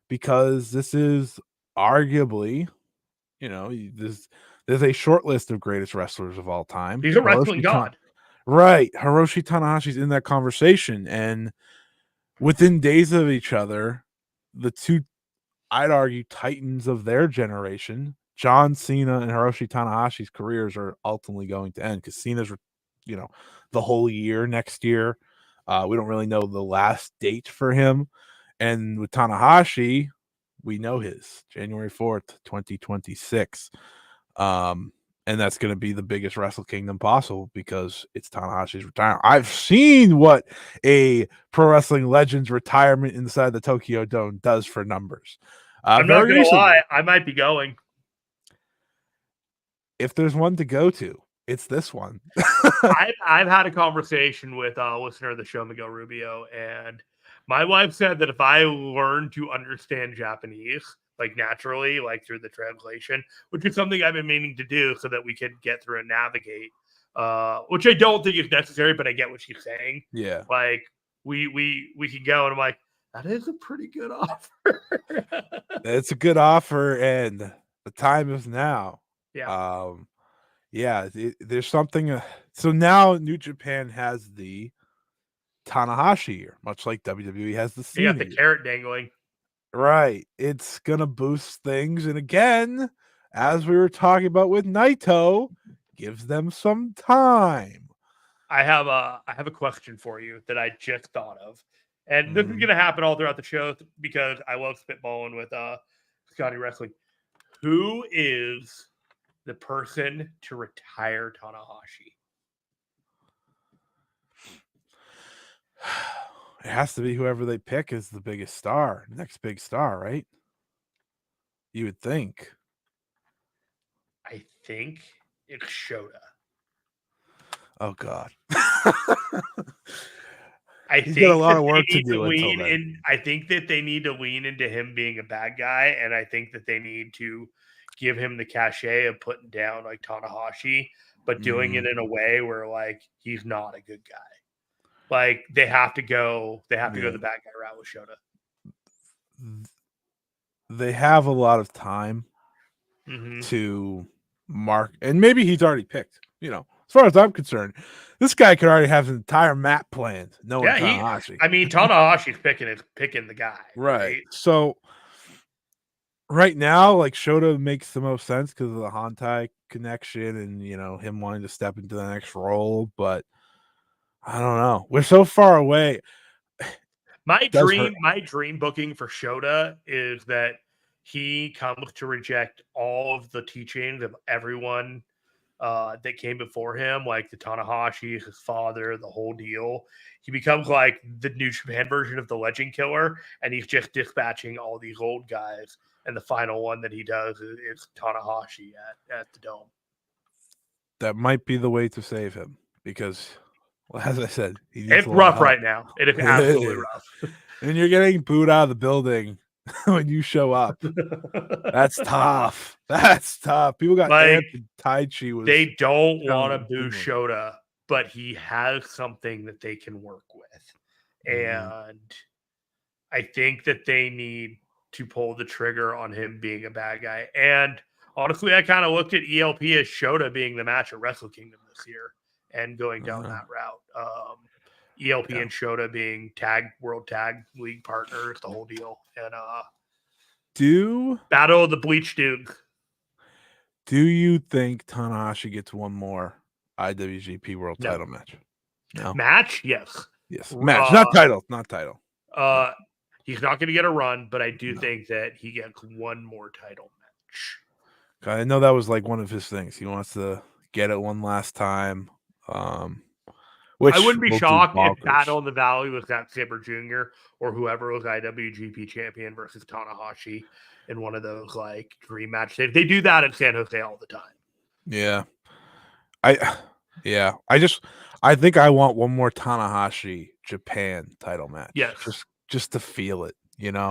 because this is arguably, there's a short list of greatest wrestlers of all time. He's a wrestling god. Right. Hiroshi Tanahashi's in that conversation, and within days of each other, the two, I'd argue, titans of their generation, John Cena and Hiroshi Tanahashi's careers are ultimately going to end, because Cena's, the whole year next year. We don't really know the last date for him. And with Tanahashi, we know his January 4th, 2026. And that's going to be the biggest Wrestle Kingdom possible, because it's Tanahashi's retirement. I've seen what a Pro Wrestling Legends retirement inside the Tokyo Dome does for numbers. I'm not going to lie, I might be going. If there's one to go to, it's this one. I've had a conversation with a listener of the show, Miguel Rubio, and my wife said that if I learn to understand Japanese, like naturally, like through the translation, which is something I've been meaning to do so that we can get through and navigate, which I don't think is necessary, but I get what she's saying. Yeah. Like we can go, and I'm like, that is a pretty good offer. It's a good offer, and the time is now. Yeah. There's something. So now New Japan has the Tanahashi year, much like WWE has the Cena. You got the carrot dangling. Right. It's gonna boost things, and again, as we were talking about with Naito, gives them some time. I have a question for you that I just thought of, and this is going to happen all throughout the show because I love spitballing with Scotty Wrestling. Who is the person to retire Tanahashi? It has to be whoever they pick is the biggest star, next big star, right? You would think. I think it's Shota. Oh God. He's got a lot of work to do until then. I think that they need to lean into him being a bad guy, and I think that they need to give him the cachet of putting down like Tanahashi, but doing it in a way where like he's not a good guy. Like they have to go the bad guy route with Shota. They have a lot of time to mark, and maybe he's already picked. As far as I'm concerned, this guy could already have an entire map planned. Tanahashi. Tanahashi's picking the guy, right? So right now, like Shota makes the most sense because of the Hantai connection and him wanting to step into the next role, but I don't know. We're so far away. My dream booking for Shota is that he comes to reject all of the teachings of everyone that came before him, like the Tanahashi, his father, the whole deal. He becomes like the New Japan version of the Legend Killer, and he's just dispatching all these old guys. And the final one that he does is Tanahashi at the Dome. That might be the way to save him because, well, as I said, it's rough right now. It is absolutely rough. And you're getting booed out of the building when you show up. That's tough. That's tough. People got like Tai Chi was. They don't want to boo Shota, but he has something that they can work with, and I think that they need to pull the trigger on him being a bad guy. And honestly, I kind of looked at ELP as Shota being the match at Wrestle Kingdom this year and going down that route. ELP and Shota being World Tag League partners, the whole deal. And do Battle of the Bleach Dudes. Do you think Tanahashi gets one more IWGP World No. Title match? No. Match? Yes. Yes. Match, not title. Not title. He's not going to get a run, but I do think that he gets one more title match. I know that was like one of his things. He wants to get it one last time. Which I wouldn't be will do shocked if bonkers. Battle in the Valley was Zack Sabre Jr. or whoever was IWGP champion versus Tanahashi in one of those like dream matches. They do that in San Jose all the time. Yeah. I think I want one more Tanahashi Japan title match. Yes. Just to feel it, you know.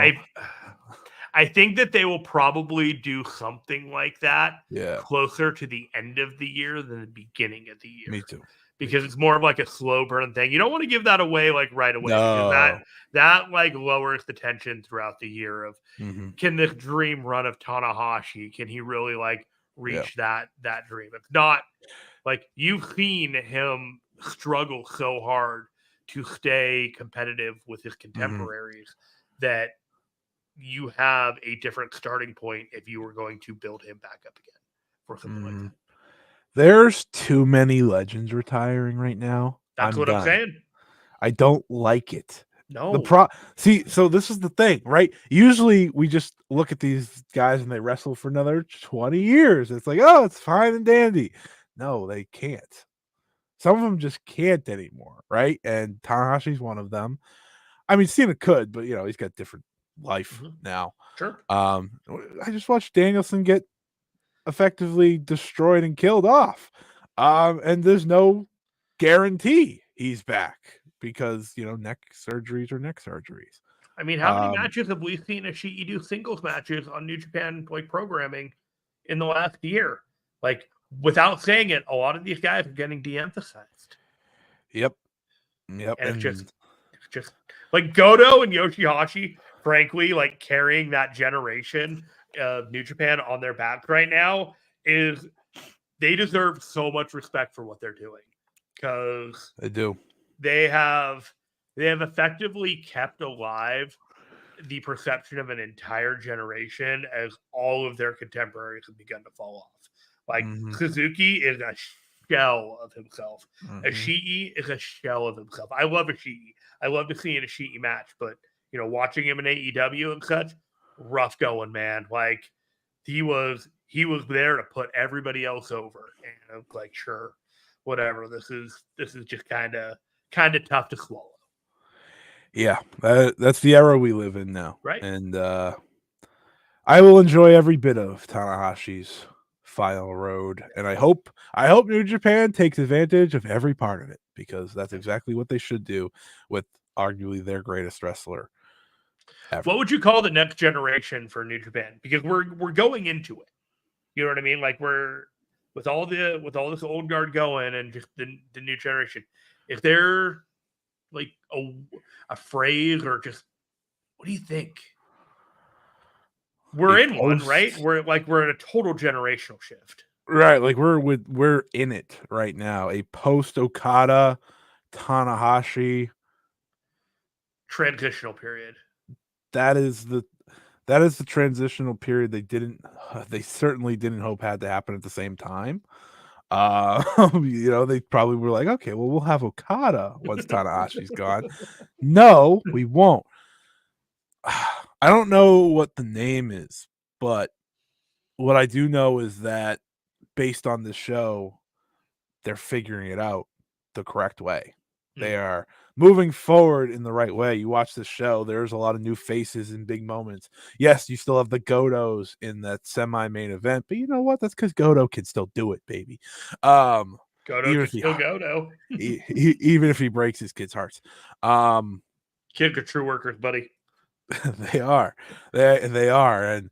I think that they will probably do something like that closer to the end of the year than the beginning of the year. Me too. Because it's more of like a slow burn thing. You don't want to give that away like right away. No. Because that like lowers the tension throughout the year of can this dream run of Tanahashi, can he really like reach that dream? It's not like you've seen him struggle so hard to stay competitive with his contemporaries that you have a different starting point if you were going to build him back up again for something like that. There's too many legends retiring right now. That's what I'm saying. I don't like it. No. So this is the thing, right? Usually we just look at these guys and they wrestle for another 20 years. It's like, oh, it's fine and dandy. No, they can't. Some of them just can't anymore, right? And Tanahashi's one of them. I mean, Cena could, but he's got different life now. Sure. I just watched Danielson get effectively destroyed and killed off. And there's no guarantee he's back because, neck surgeries are neck surgeries. I mean, how many matches have we seen Ishii do singles matches on New Japan like programming in the last year? Like, without saying it, a lot of these guys are getting de-emphasized. Yep. And it's just like Goto and Yoshihashi, frankly, like carrying that generation of New Japan on their backs right now they deserve so much respect for what they're doing because they do. They have effectively kept alive the perception of an entire generation as all of their contemporaries have begun to fall off. Like Suzuki is a shell of himself. Ishii is a shell of himself. I love Ishii. I love to see an Ishii match, but watching him in AEW and such, rough going, man. Like he was there to put everybody else over, and I'm like, sure, whatever. This is just kind of tough to swallow. Yeah, that's the era we live in now, right? And I will enjoy every bit of Tanahashi's final road, and I hope New Japan takes advantage of every part of it because that's exactly what they should do with arguably their greatest wrestler ever. What would you call the next generation for New Japan? Because we're going into it. You know what I mean? Like we're with all this old guard going and just the new generation. If they're like a phrase or just what do you think? We're in one, right? We're in a total generational shift. Right, like we're in it right now. A post Okada Tanahashi transitional period. That is the transitional period they certainly didn't hope had to happen at the same time. They probably were like, okay, well, we'll have Okada once Tanahashi's gone. No, we won't. I don't know what the name is, but what I do know is that based on the show, they're figuring it out the correct way. They are moving forward in the right way. You watch the show, there's a lot of new faces and big moments. Yes, you still have the Gotos in that semi-main event, but you know what? That's because Goto can still do it, baby. Goto can still Goto. Even if he breaks his kids' hearts. Kids are true workers, buddy. They are. They are. And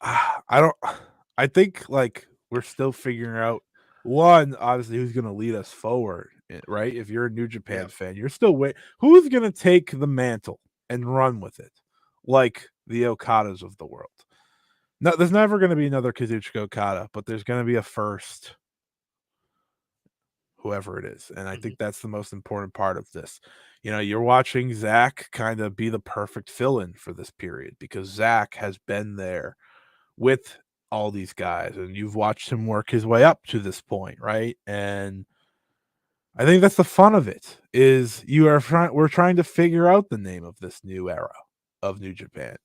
I think like we're still figuring out one, obviously, who's going to lead us forward, right? If you're a New Japan fan, you're still who's going to take the mantle and run with it, like the Okadas of the world. No, there's never going to be another Kazuchika Okada, but there's going to be a first, whoever it is, and I think that's the most important part of this. You're watching Zack kind of be the perfect fill-in for this period because Zack has been there with all these guys, and you've watched him work his way up to this point, right? And I think that's the fun of it. Is we're trying to figure out the name of this new era of New Japan,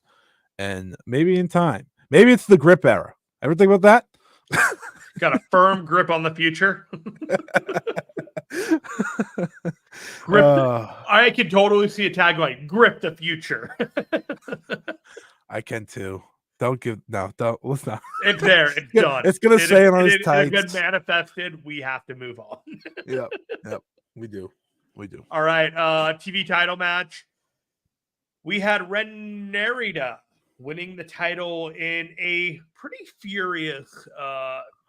and maybe in time, maybe it's the grip era. Ever think about that? Got a firm grip on the future. Grip. I can totally see a tagline: "Grip the future." I can too. Don't. Let's not. It's there. It's done. It's gonna say it on his tights. It's been manifested. We have to move on. Yep. We do. All right. TV title match. We had Ren Narita winning the title in a pretty furious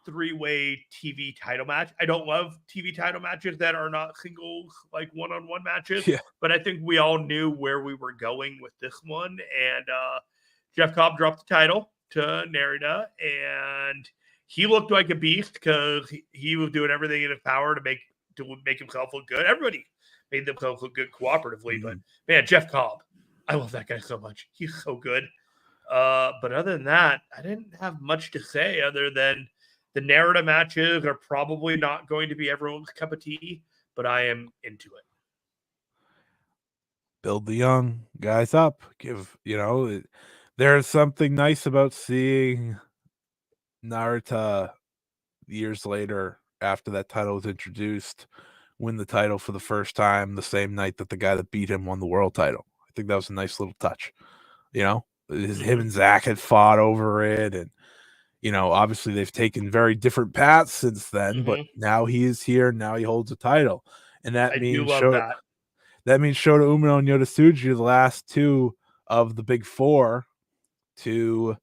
three-way TV title match. I don't love TV title matches that are not singles, like one-on-one matches. Yeah. But I think we all knew where we were going with this one. And Jeff Cobb dropped the title to Narita, and he looked like a beast because he was doing everything in his power to make himself look good. Everybody made themselves look good cooperatively, but man, Jeff Cobb, I love that guy so much. He's so good. But other than that, I didn't have much to say other than the Narita matches are probably not going to be everyone's cup of tea, but I am into it. Build the young guys up. There's something nice about seeing Narita years later, after that title was introduced, win the title for the first time the same night that the guy that beat him won the world title. I think that was a nice little touch. Him and Zack had fought over it, and obviously they've taken very different paths since then, but now he is here, now he holds a title. And that means Shota Umino and Yota Tsuji are the last two of the big four to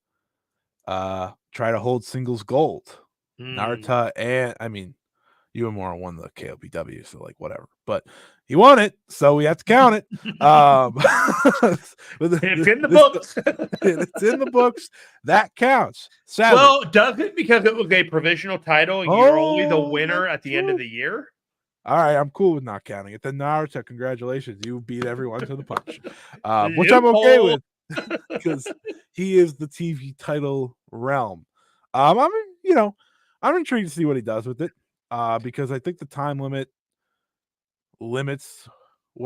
try to hold singles gold. Narita and Uemura won the KOPW, so whatever. But he won it, so we have to count it. It's in the books. It's in the books. That counts. Sadly. Well, does it, because it was a provisional title? You're only the winner at the end of the year. All right, I'm cool with not counting it. Then Narita, congratulations, you beat everyone to the punch, which I'm okay with because he is the TV title realm. I'm intrigued to see what he does with it, because I think the time limit limits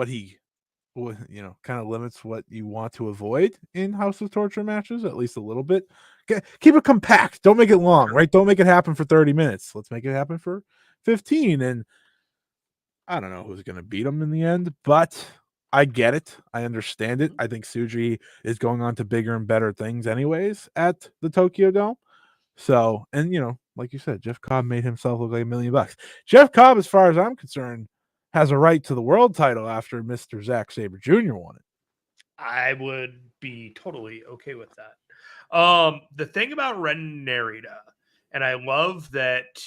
kind of limits what you want to avoid in House of Torture matches, at least a little bit. Keep it compact. Don't make it long, right? Don't make it happen for 30 minutes. Let's make it happen for 15. And I don't know who's going to beat him in the end, but I get it. I understand it. I think Tsuji is going on to bigger and better things anyways at the Tokyo Dome. So, and like you said, Jeff Cobb made himself look like $1 million. Jeff Cobb, as far as I'm concerned, has a right to the world title after Mr. Zack Sabre Jr. won it. I would be totally okay with that. The thing about Ren Narita, and I love that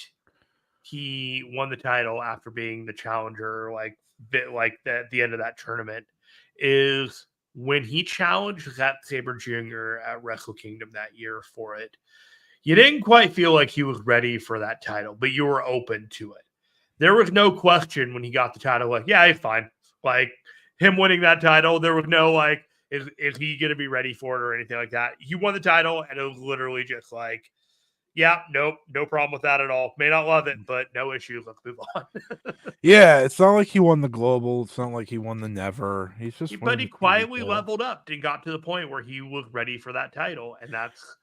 he won the title after being the challenger, at the end of that tournament, is when he challenged Zack Sabre Jr. at Wrestle Kingdom that year for it, you didn't quite feel like he was ready for that title, but you were open to it. There was no question when he got the title, yeah, he's fine. Him winning that title, there was no, is he going to be ready for it or anything like that? He won the title, and it was literally just yeah, nope, no problem with that at all. May not love it, but no issues. Let's move on. Yeah, it's not like he won the Global. It's not like he won the Never. But he quietly leveled up and got to the point where he was ready for that title, and that's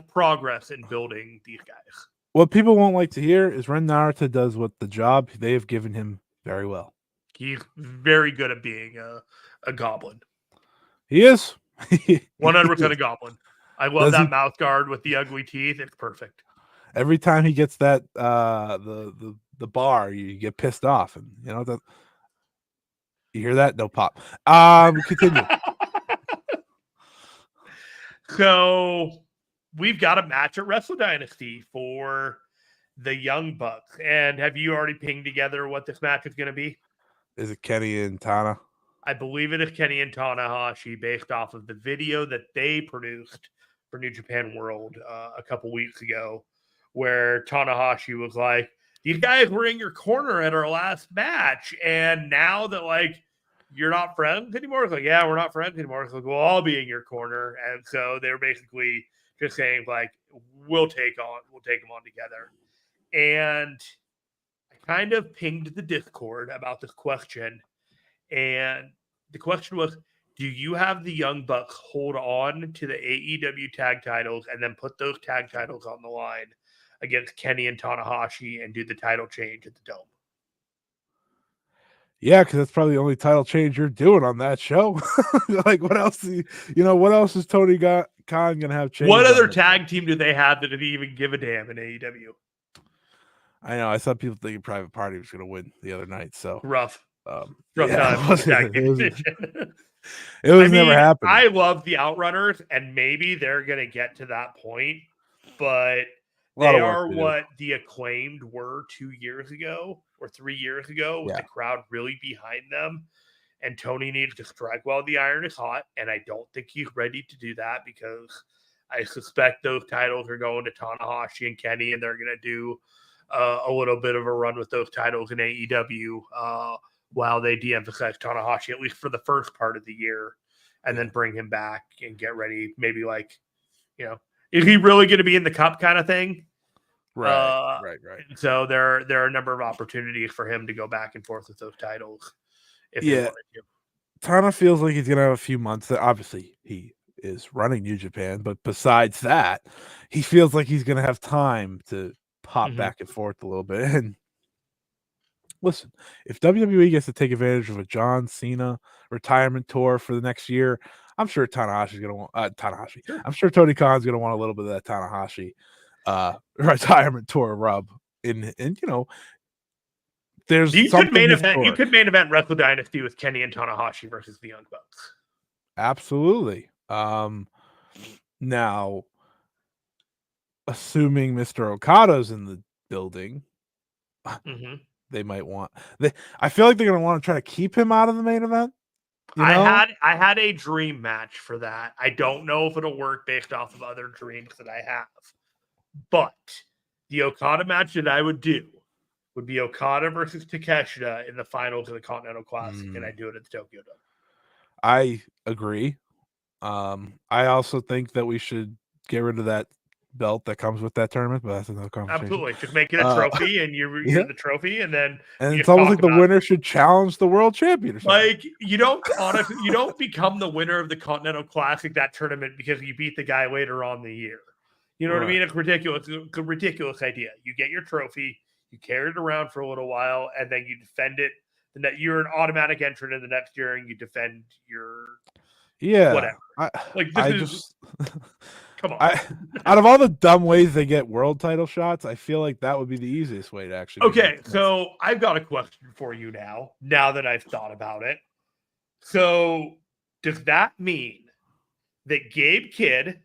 progress in building these guys. What people won't like to hear is Ren Narita does what the job they have given him very well. He's very good at being a goblin. He is. 100% a goblin. I love that mouth guard with the ugly teeth. It's perfect. Every time he gets that the bar, you get pissed off, and that you hear that? No pop. Continue. So we've got a match at Wrestle Dynasty for the Young Bucks. And have you already pinged together what this match is going to be? Is it Kenny and Tana? I believe it is Kenny and Tanahashi, based off of the video that they produced for New Japan World a couple weeks ago, where Tanahashi was like, these guys were in your corner at our last match, and now that you're not friends anymore, it's yeah, we're not friends anymore. It's well, I'll be in your corner. And so they're basically just saying we'll take them on together. And I kind of pinged the Discord about this question, and the question was, do you have the Young Bucks hold on to the AEW tag titles and then put those tag titles on the line against Kenny and Tanahashi and do the title change at the Dome? Yeah, because that's probably the only title change you're doing on that show. Like, what else? What else is Tony Khan gonna have changed? What other tag team do they have that didn't even give a damn in AEW? I know. I saw people thinking Private Party was gonna win the other night. So rough time. It was never happening. I love the Outrunners, and maybe they're gonna get to that point, but they are what the Acclaimed were 2 years ago or 3 years ago, with the crowd really behind them. And Tony needs to strike while the iron is hot, and I don't think he's ready to do that, because I suspect those titles are going to Tanahashi and Kenny, and they're going to do a little bit of a run with those titles in AEW while they de-emphasize Tanahashi, at least for the first part of the year, and then bring him back and get ready. Maybe is he really going to be in the cup kind of thing? Right. And so there are a number of opportunities for him to go back and forth with those titles if he wanted to. Tana feels like he's going to have a few months. Obviously, he is running New Japan, but besides that, he feels like he's going to have time to pop back and forth a little bit. And listen, if WWE gets to take advantage of a John Cena retirement tour for the next year, I'm sure Tanahashi's going to want Tanahashi. Sure. I'm sure Tony Khan's going to want a little bit of that Tanahashi retirement tour rub. And there's you could main event Wrestle Dynasty with Kenny and Tanahashi versus the Young Bucks. Absolutely. Now, assuming Mr. Okada's in the building, they might want. I feel like they're going to want to try to keep him out of the main event. I had a dream match for that. I don't know if it'll work based off of other dreams that I have, but the Okada match that I would do would be Okada versus Takeshita in the finals of the Continental Classic, and I do it at the Tokyo Dome. I agree. I also think that we should get rid of that belt that comes with that tournament, but that's another conversation. Absolutely. Just make it a trophy, and you're the trophy, and then it's almost like the winner should challenge the world champion or something. Like, you don't become the winner of the Continental Classic, that tournament, because you beat the guy later on in the year. You know what I mean? It's ridiculous. It's a ridiculous idea. You get your trophy, you carry it around for a little while, and then you defend it. You're an automatic entrant in the next year, and you defend your whatever. Come on. Out of all the dumb ways they get world title shots, I feel like that would be the easiest way to actually. Okay, so I've got a question for you now that I've thought about it. So does that mean that Gabe Kidd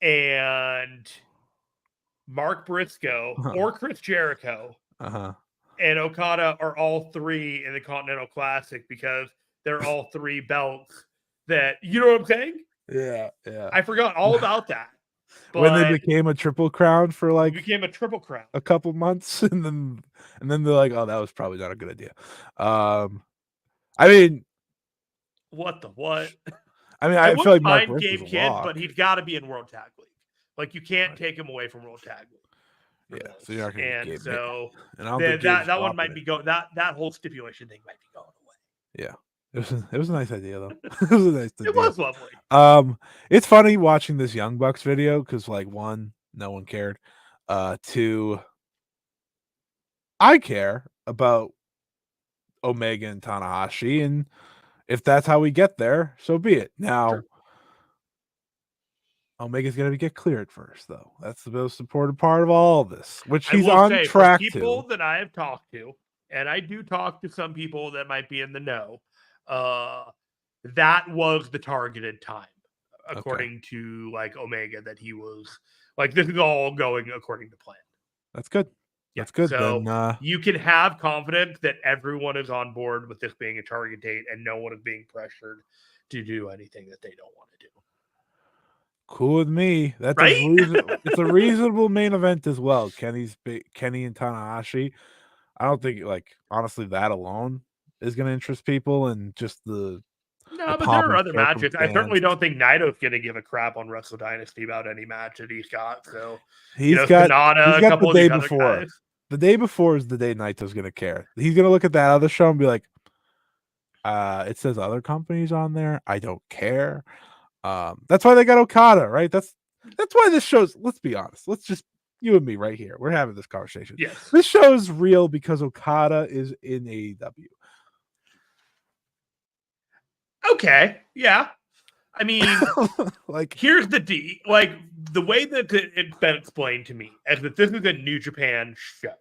and Mark Briscoe or Chris Jericho and Okada are all three in the Continental Classic, because they're all three belts that, you know what I'm saying? Yeah. I forgot all about that. When they became a triple crown for a couple months, and then they're like, oh, that was probably not a good idea. I mean, what? I mean, I feel like Mark Gabe Kidd, but he's got to be in World Tag League. Like, you can't take him away from World Tag League. Yeah, so you're not going to get so that one might be going. That whole stipulation thing might be going away. Yeah. It was a nice idea, though. It was lovely. It's funny watching this Young Bucks video, because, like, one, no one cared. Two, I care about Omega and Tanahashi, and if that's how we get there, so be it. Now, Omega's going to get cleared first, though. That's the most important part of all of this, which he's on track to. People that I have talked to, and I do talk to some people that might be in the know, that was the targeted time, according to Omega, that he was this is all going according to plan. That's good. That's good. So then, you can have confidence that everyone is on board with this being a target date, and no one is being pressured to do anything that they don't want to do. Cool with me. That's right? It's a reasonable main event as well. Kenny and Tanahashi. I don't think, honestly, that alone is going to interest people, and just the No, but there are other matches. I certainly don't think Naito's going to give a crap on Wrestle Dynasty about any match that he's got. So, he's got Sonata, a couple of these other guys. The day before is the day Naito's going to care. He's going to look at that other show and be like, it says other companies on there. I don't care. That's why they got Okada, right? That's why this show's, let's be honest. Let's just, you and me right here. We're having this conversation. Yes. This show is real because Okada is in AEW. Okay. Yeah. I mean, like, here's the D. Like, the way that it's been explained to me is that this is a New Japan show,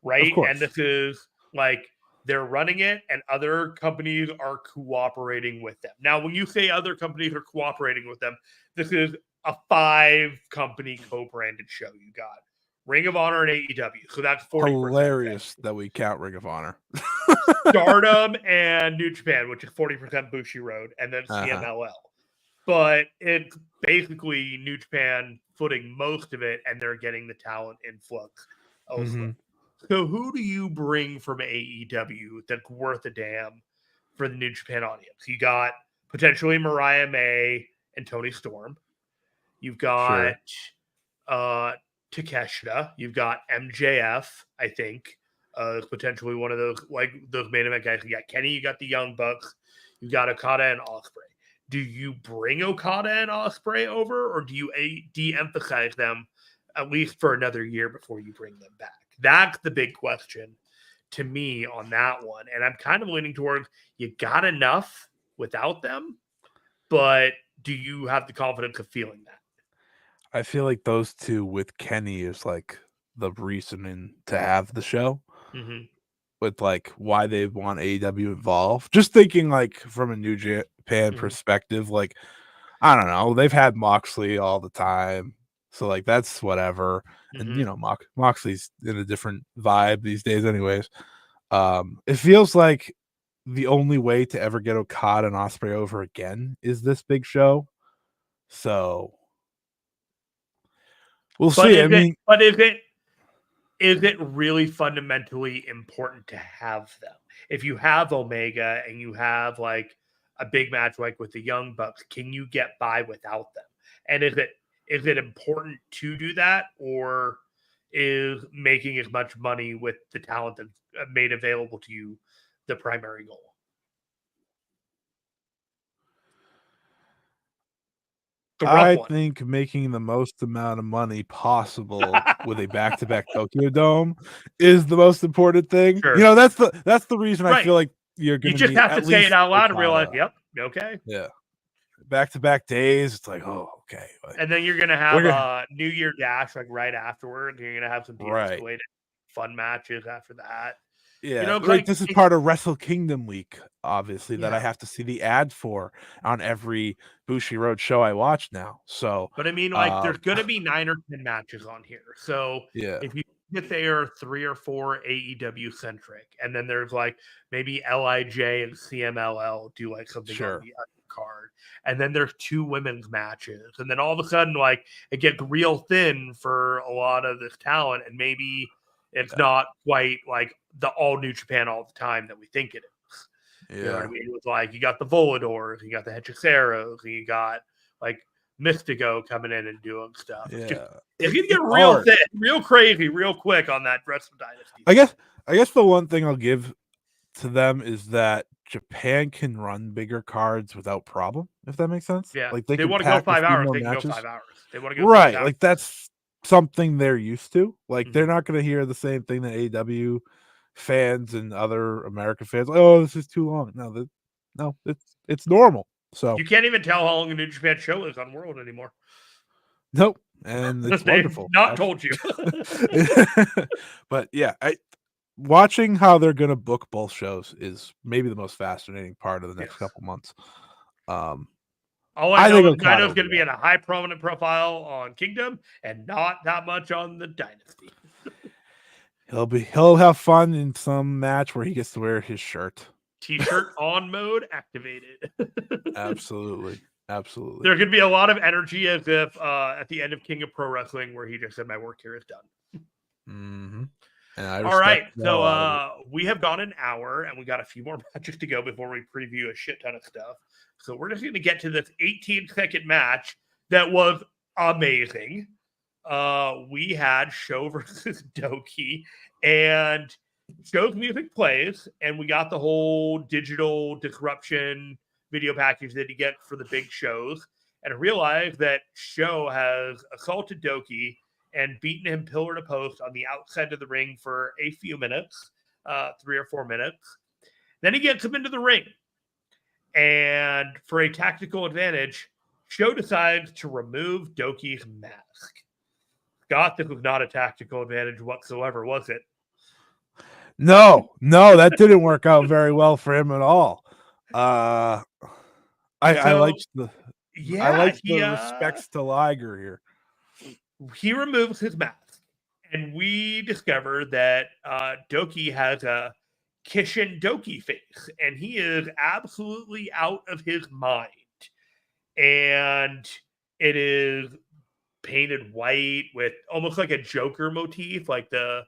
right? And this is like, they're running it and other companies are cooperating with them. Now, when you say other companies are cooperating with them, this is a 5-company co-branded show. You got Ring of Honor and AEW. So that's 40%. Hilarious that we count Ring of Honor. Stardom and New Japan, which is 40% Bushiroad, and then CMLL. But it's basically New Japan footing most of it, and they're getting the talent influx elsewhere. So who do you bring from AEW that's worth a damn for the New Japan audience? You got potentially Mariah May and Tony Storm. You've got Takeshita. You've got MJF, I think, potentially one of those main event guys. You got Kenny. You got the Young Bucks. You got Okada and Ospreay. Do you bring Okada and Ospreay over, or do you de-emphasize them at least for another year before you bring them back? That's the big question to me on that one. And I'm kind of leaning towards you got enough without them, but do you have the confidence of feeling that? I feel like those two with Kenny is like the reasoning to have the show. With like why they want AEW involved. Just thinking like from a New Japan perspective, like I don't know, they've had Moxley all the time. So like that's whatever. And you know, Moxley's in a different vibe these days anyways. It feels like the only way to ever get Okada and Ospreay over again is this big show. So we'll see. Is it really fundamentally important to have them? If you have Omega and you have like a big match like with the Young Bucks, can you get by without them? And is it important to do that, or is making as much money with the talent that's made available to you the primary goal? I think making the most amount of money possible with a back-to-back Tokyo Dome is the most important thing. Sure. You know, that's the reason I feel like you just have to say it out loud and realize, yep, okay. Yeah. Back-to-back days, it's like, oh, okay. And then you're gonna have a New Year Dash like right afterward. You're gonna have some de-escalated fun matches after that. Yeah, you know, like this is part of Wrestle Kingdom week, obviously, that I have to see the ad for on every Bushiroad show I watch now. So, but I mean, like, there's gonna be 9 or 10 matches on here. So, if you get there 3 or 4 AEW centric, and then there's like maybe LIJ and CMLL do like something on the card, and then there's 2 women's matches, and then all of a sudden, like, it gets real thin for a lot of this talent, and maybe it's not quite like the all New Japan all the time that we think it is. Yeah. You know what I mean? It was like you got the Voladors, you got the Hechiceros, and you got like Mystico coming in and doing stuff. Yeah. If you get real thin, real crazy, real quick on that Wrestle Dynasty. I guess the one thing I'll give to them is that Japan can run bigger cards without problem, if that makes sense. Yeah. Like they want to go 5 hours, they can go 5 hours. They want to go right. Like that's something they're used to. Like they're not going to hear the same thing that AEW fans and other American fans. Like, oh, this is too long. No, it's normal. So you can't even tell how long a New Japan show is on World anymore. Nope, and it's wonderful. Not told you. But yeah, watching how they're going to book both shows is maybe the most fascinating part of the next couple months. All I know is Naito's going to be in a high prominent profile on Kingdom and not that much on the Dynasty. He'll have fun in some match where he gets to wear his shirt. T-shirt on mode activated. Absolutely. There's going to be a lot of energy as if at the end of King of Pro Wrestling where he just said, my work here is done. And I All right, respect the hell out of it. so we have gone an hour, and we got a few more matches to go before we preview a shit ton of stuff. So we're just going to get to this 18-second match that was amazing. We had Show versus Doki, and Show's music plays, and we got the whole digital disruption video package that you get for the big shows, and I realized that Show has assaulted Doki and beaten him pillar to post on the outside of the ring for a few minutes, 3 or 4 minutes. Then he gets him into the ring. And for a tactical advantage, Show decides to remove Doki's mask. Scott, this was not a tactical advantage whatsoever, was it? No, that didn't work out very well for him at all. I liked the respects to Liger here. He removes his mask, and we discover that Doki has a Kishin Doki face, and he is absolutely out of his mind. And it is painted white with almost like a Joker motif, like the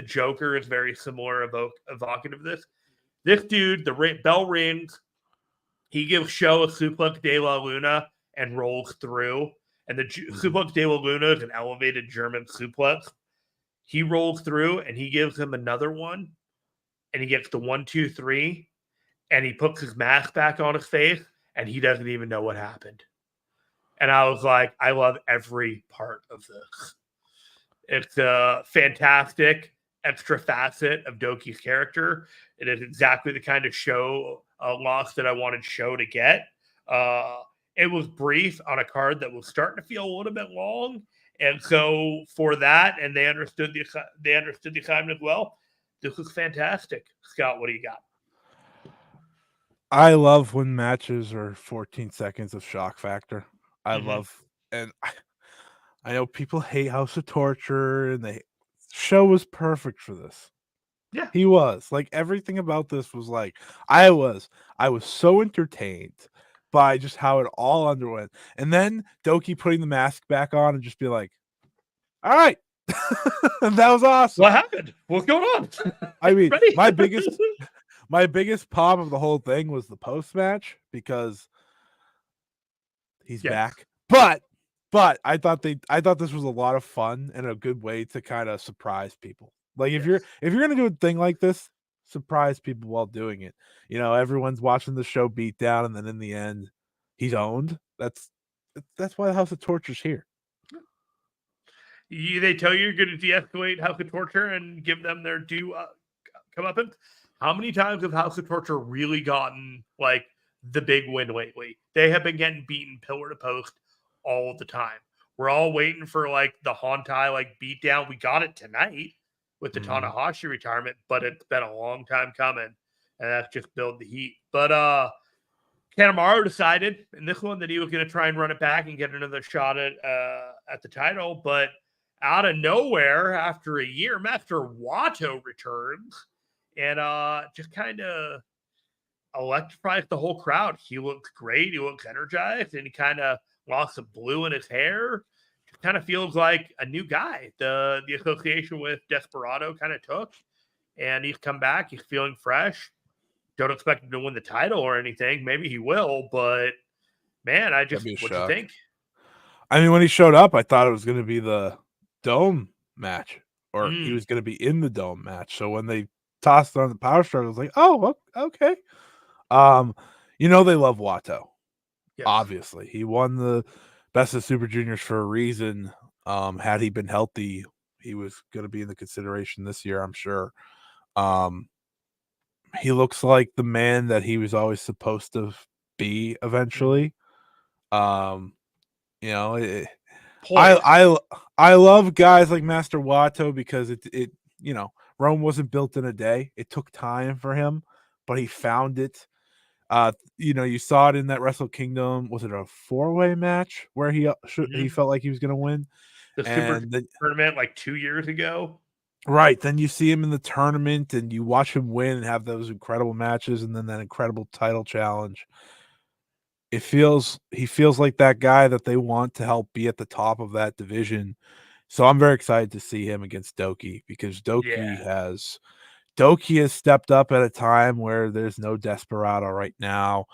Joker is very similar, evocative of this. This dude, the bell rings, he gives Show a suplex de la Luna and rolls through. And the suplex de la Luna is an elevated German suplex. He rolls through and he gives him another one. And he gets the 1, 2, 3. And he puts his mask back on his face. And he doesn't even know what happened. And I was like, I love every part of this. It's a fantastic extra facet of Doki's character. It is exactly the kind of show loss that I wanted Show to get. It was brief on a card that was starting to feel a little bit long, and so for that, and they understood the assignment as well. This was fantastic. Scott, what do you got? I love when matches are 14 seconds of shock factor. I love, and I know people hate House of Torture, and Show was perfect for this. Yeah, he was. Like, everything about this was like, I was so entertained by just how it all underwent. And then Doki putting the mask back on and just be like, all right. That was awesome. What happened? What's going on? I mean, my biggest pop of the whole thing was the post match, because he's back. But I thought this was a lot of fun and a good way to kind of surprise people. Like, if you're gonna do a thing like this, surprise people while doing it. You know, everyone's watching the show beat down, and then in the end, he's owned. That's why the House of Torture's here. They tell you you're going to de-escalate House of Torture and give them their due comeuppance. How many times have House of Torture really gotten like the big win lately? They have been getting beaten pillar to post all the time. We're all waiting for like the Hontai like beatdown. We got it tonight with the Tanahashi retirement, but it's been a long time coming, and that's just build the heat. But Kanemaru decided in this one that he was going to try and run it back and get another shot at the title, but out of nowhere, after a year, Master Wato returns and just kind of electrifies the whole crowd. He looks great. He looks energized, and he kind of lost some blue in his hair. Just kind of feels like a new guy. The association with Desperado kind of took, and he's come back. He's feeling fresh. Don't expect him to win the title or anything. Maybe he will, but man, what do you think? I mean, when he showed up, I thought it was going to be the Dome match, or he was going to be in the Dome match. So when they tossed on the power struggle, I was like, oh, okay. You know, they love Wato. Yes. Obviously, he won the Best of Super Juniors for a reason. Had he been healthy, he was going to be in the consideration this year, I'm sure. He looks like the man that he was always supposed to be eventually. You know, I love guys like Master Wato, because it you know, Rome wasn't built in a day. It took time for him, but he found it. You know, you saw it in that Wrestle Kingdom. Was it a 4-way match where he felt like he was going to win? The Super Tournament like 2 years ago. Right. Then you see him in the tournament, and you watch him win and have those incredible matches, and then that incredible title challenge. He feels like that guy that they want to help be at the top of that division. So I'm very excited to see him against Doki because Doki Yeah. has stepped up at a time where there's no Desperado right now.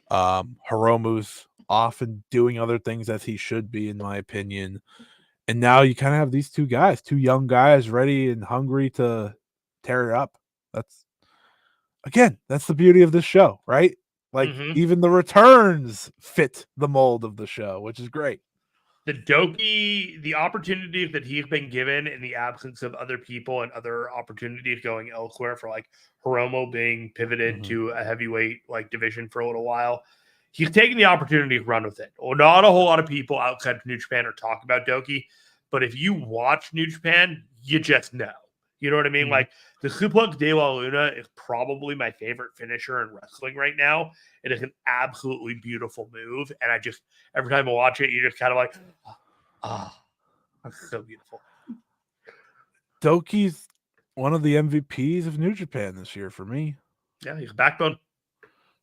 Hiromu's often doing other things as he should be, in my opinion. And now you kind of have these two guys, two young guys ready and hungry to tear it up. That's the beauty of this show, right? Like Mm-hmm. even the returns fit the mold of the show, which is great. The opportunities that he's been given in the absence of other people and other opportunities going elsewhere, for like Hiromu being pivoted to a heavyweight like division for a little while, he's taking the opportunity to run with it. Well, not a whole lot of people outside of New Japan are talking about Doki, but if you watch New Japan, you just know. You know what I mean? Like the Suplex de la Luna is probably my favorite finisher in wrestling right now. It is an absolutely beautiful move, and I just every time I watch it, you're just kind of like, that's so beautiful. Doki's one of the MVPs of New Japan this year for me. Yeah, he's a backbone.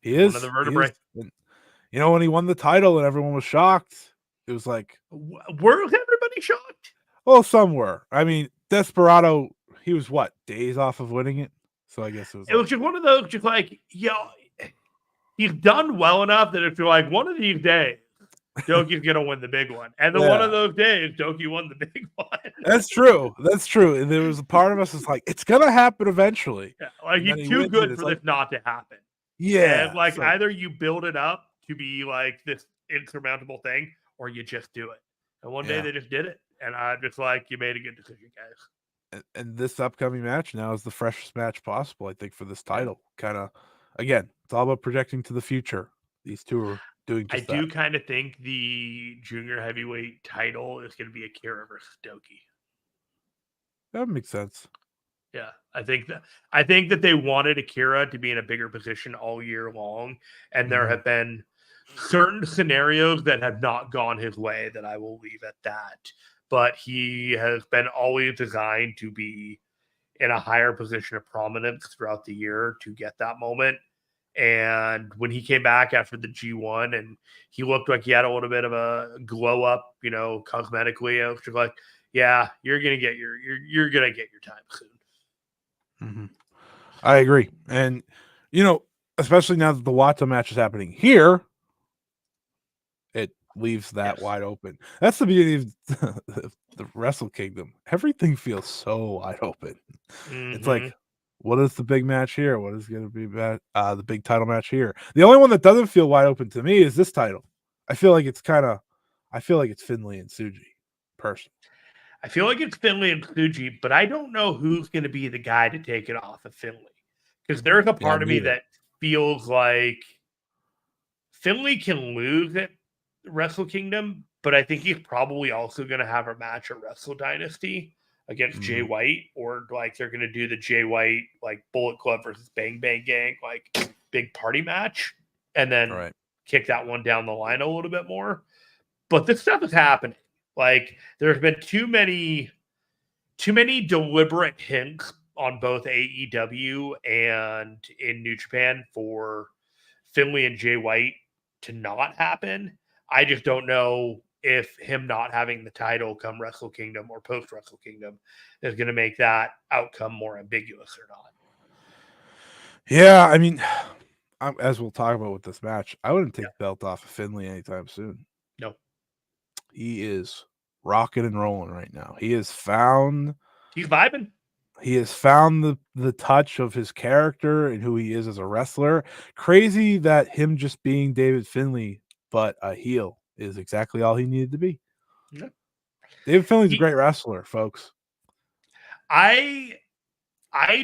He is. One of the vertebrae. And, when he won the title and everyone was shocked, it was like, were everybody shocked? Well, some were. I mean, Desperado, he was what, days off of winning it? So I guess it was just one of those, just like, he's done well enough that if you're like, one of these days, Doki's gonna win the big one, and then one of those days, Doki won the big one. That's true. And there was a part of us that's like, it's gonna happen eventually. Yeah, like he's too good for this not to happen. Yeah, and either you build it up to be like this insurmountable thing, or you just do it. And one day they just did it, and I'm just like, you made a good decision, guys. And this upcoming match now is the freshest match possible, I think, for this title. Kind of, again, it's all about projecting to the future. These two are doing just that. I do kind of think the junior heavyweight title is going to be Akira versus Doki. That makes sense. Yeah, I think that they wanted Akira to be in a bigger position all year long, and there have been certain scenarios that have not gone his way that I will leave at that. But he has been always designed to be in a higher position of prominence throughout the year to get that moment. And when he came back after the G1 and he looked like he had a little bit of a glow up, cosmetically, I was just like, yeah, you're gonna get your time soon. I agree. And especially now that the Wato match is happening here, it leaves that wide open. That's the beauty of the Wrestle Kingdom. Everything feels so wide open. It's like, what is the big match here? What is going to be the big title match here? The only one that doesn't feel wide open to me is this title. I feel like it's Finlay and Tsuji, personally. I feel like it's Finlay and Tsuji, but I don't know who's going to be the guy to take it off of Finlay. Because there's a part of me that feels like Finlay can lose at Wrestle Kingdom, but I think he's probably also going to have a match at Wrestle Dynasty against Jay White, or like they're going to do the Jay White like Bullet Club versus Bang Bang Gang like big party match, and then kick that one down the line a little bit more. But this stuff is happening. Like there's been too many deliberate hints on both AEW and in New Japan for Finlay and Jay White to not happen. I just don't know if him not having the title come Wrestle Kingdom or post Wrestle Kingdom is going to make that outcome more ambiguous or not. Yeah, I mean, as we'll talk about with this match, I wouldn't take the belt off of Finlay anytime soon. No. He is rocking and rolling right now. He's vibing. He has found the touch of his character and who he is as a wrestler. Crazy that him just being David Finlay, but a heel, is exactly all he needed to be. Yeah. David Finlay's a great wrestler, folks. I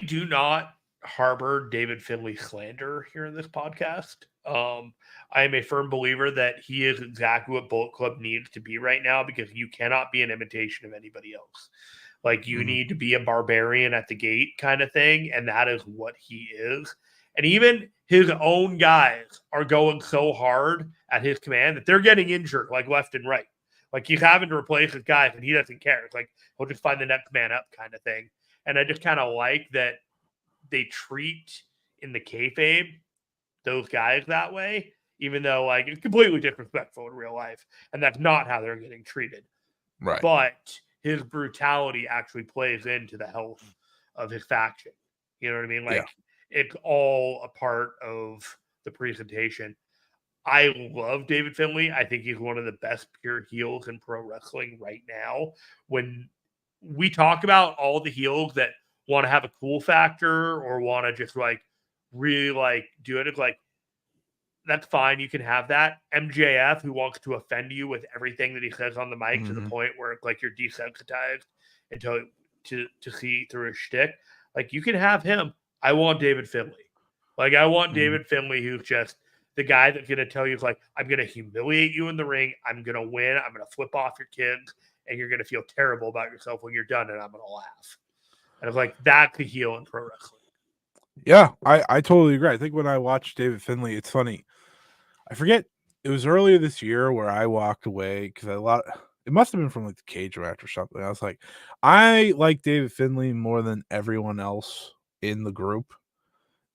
do not harbor David Finlay slander here in this podcast. I am a firm believer that he is exactly what Bullet Club needs to be right now, because you cannot be an imitation of anybody else. Like you need to be a barbarian at the gate kind of thing, and that is what he is. And even his own guys are going so hard at his command that they're getting injured like left and right. Like he's having to replace his guys and he doesn't care. It's like he'll just find the next man up kind of thing. And I just kind of like that they treat in the kayfabe those guys that way, even though it's completely disrespectful in real life. And that's not how they're getting treated. Right. But his brutality actually plays into the health of his faction. You know what I mean? Like it's all a part of the presentation. I love David Finlay. I think he's one of the best pure heels in pro wrestling right now. When we talk about all the heels that want to have a cool factor or want to just like really like do it, it's like that's fine. You can have that. MJF, who wants to offend you with everything that he says on the mic to the point where like you're desensitized until to see through his shtick. Like you can have him. I want David Finlay. Like I want David Finlay, who's just the guy that's going to tell you, like, I'm going to humiliate you in the ring. I'm going to win. I'm going to flip off your kids, and you're going to feel terrible about yourself when you're done, and I'm going to laugh. And it's like, that's the heel in pro wrestling. Yeah, I totally agree. I think when I watched David Finlay, it's funny. I forget, it was earlier this year where I walked away because it must have been from like the cage match or something. I was like, I like David Finlay more than everyone else in the group.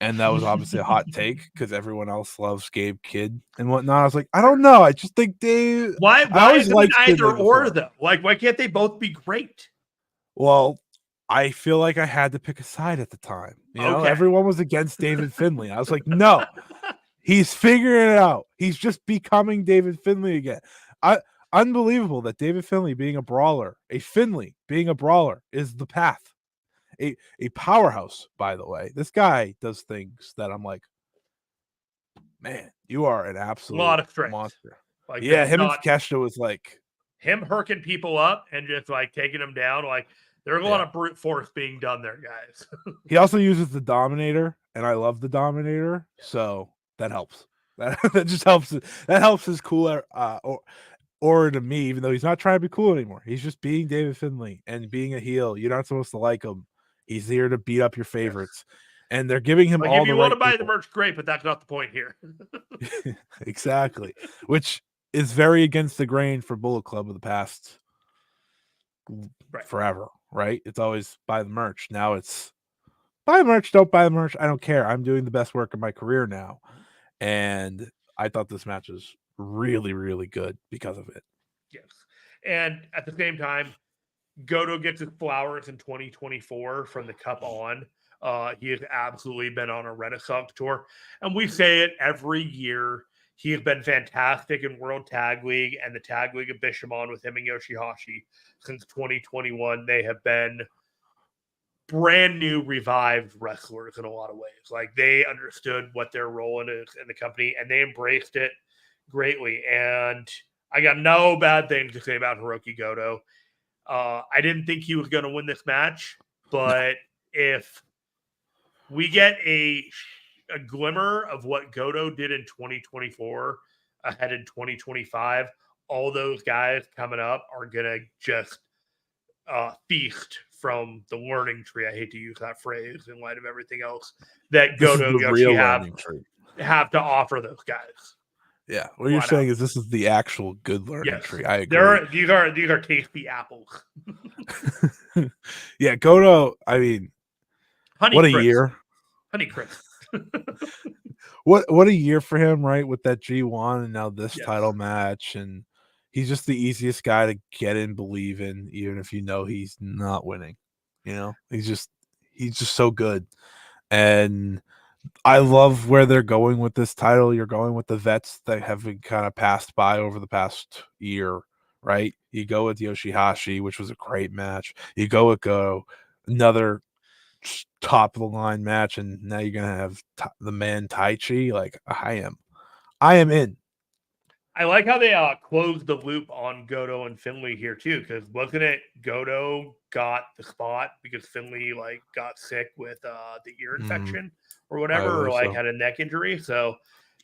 And that was obviously a hot take because everyone else loves Gabe Kidd and whatnot. I was like, I don't know. I just think Dave. Why is it either or though? Like, why can't they both be great? Well, I feel like I had to pick a side at the time. You know, everyone was against David Finlay. I was like, no, he's figuring it out. He's just becoming David Finlay again. Unbelievable that David Finlay being a brawler, a Finlay being a brawler is the path. A powerhouse, by the way. This guy does things that I'm like, man, you are an absolute lot of monster. Like, yeah, him and Takeshita was like him herking people up and just like taking them down. Like there's a lot of brute force being done there, guys. He also uses the Dominator, and I love the Dominator, so that helps. That just helps. That helps his cooler or to me, even though he's not trying to be cool anymore. He's just being David Finlay and being a heel. You're not supposed to like him. He's here to beat up your favorites. And they're giving him like all if you the want right to buy people. the merch, great, but that's not the point here. Exactly. Which is very against the grain for Bullet Club of the past forever, right? It's always buy the merch. Now it's buy the merch, don't buy the merch. I don't care. I'm doing the best work of my career now. And I thought this match was really, really good because of it. Yes. And at the same time, Goto gets his flowers in 2024 from the Cup on. He has absolutely been on a renaissance tour. And we say it every year. He has been fantastic in World Tag League and the Tag League of Bishamon with him and Yoshihashi since 2021. They have been brand new, revived wrestlers in a lot of ways. Like they understood what their role is in the company and they embraced it greatly. And I got no bad things to say about Hirooki Goto. I didn't think he was going to win this match, but if we get a glimmer of what Goto did in 2024 ahead in 2025, all those guys coming up are going to just feast from the learning tree. I hate to use that phrase in light of everything else that Goto and Yoshi have to offer those guys. Yeah, what you're saying is this is the actual good learning tree. I agree. These are tasty apples. Yeah, Goto. I mean, what a year! Honey Crisp. What a year for him, right? With that G1 and now this title match, and he's just the easiest guy to get in, believe in, even if you know he's not winning. You know, he's just so good, and I love where they're going with this title. You're going with the vets that have been kind of passed by over the past year, right? You go with Yoshihashi, which was a great match. You go with another top of the line match, and now you're gonna have the man Taichi. Like I am in. I like how they closed the loop on Goto and Finlay here too, because wasn't it Goto got the spot because Finlay like got sick with the ear infection or whatever, or like had a neck injury. So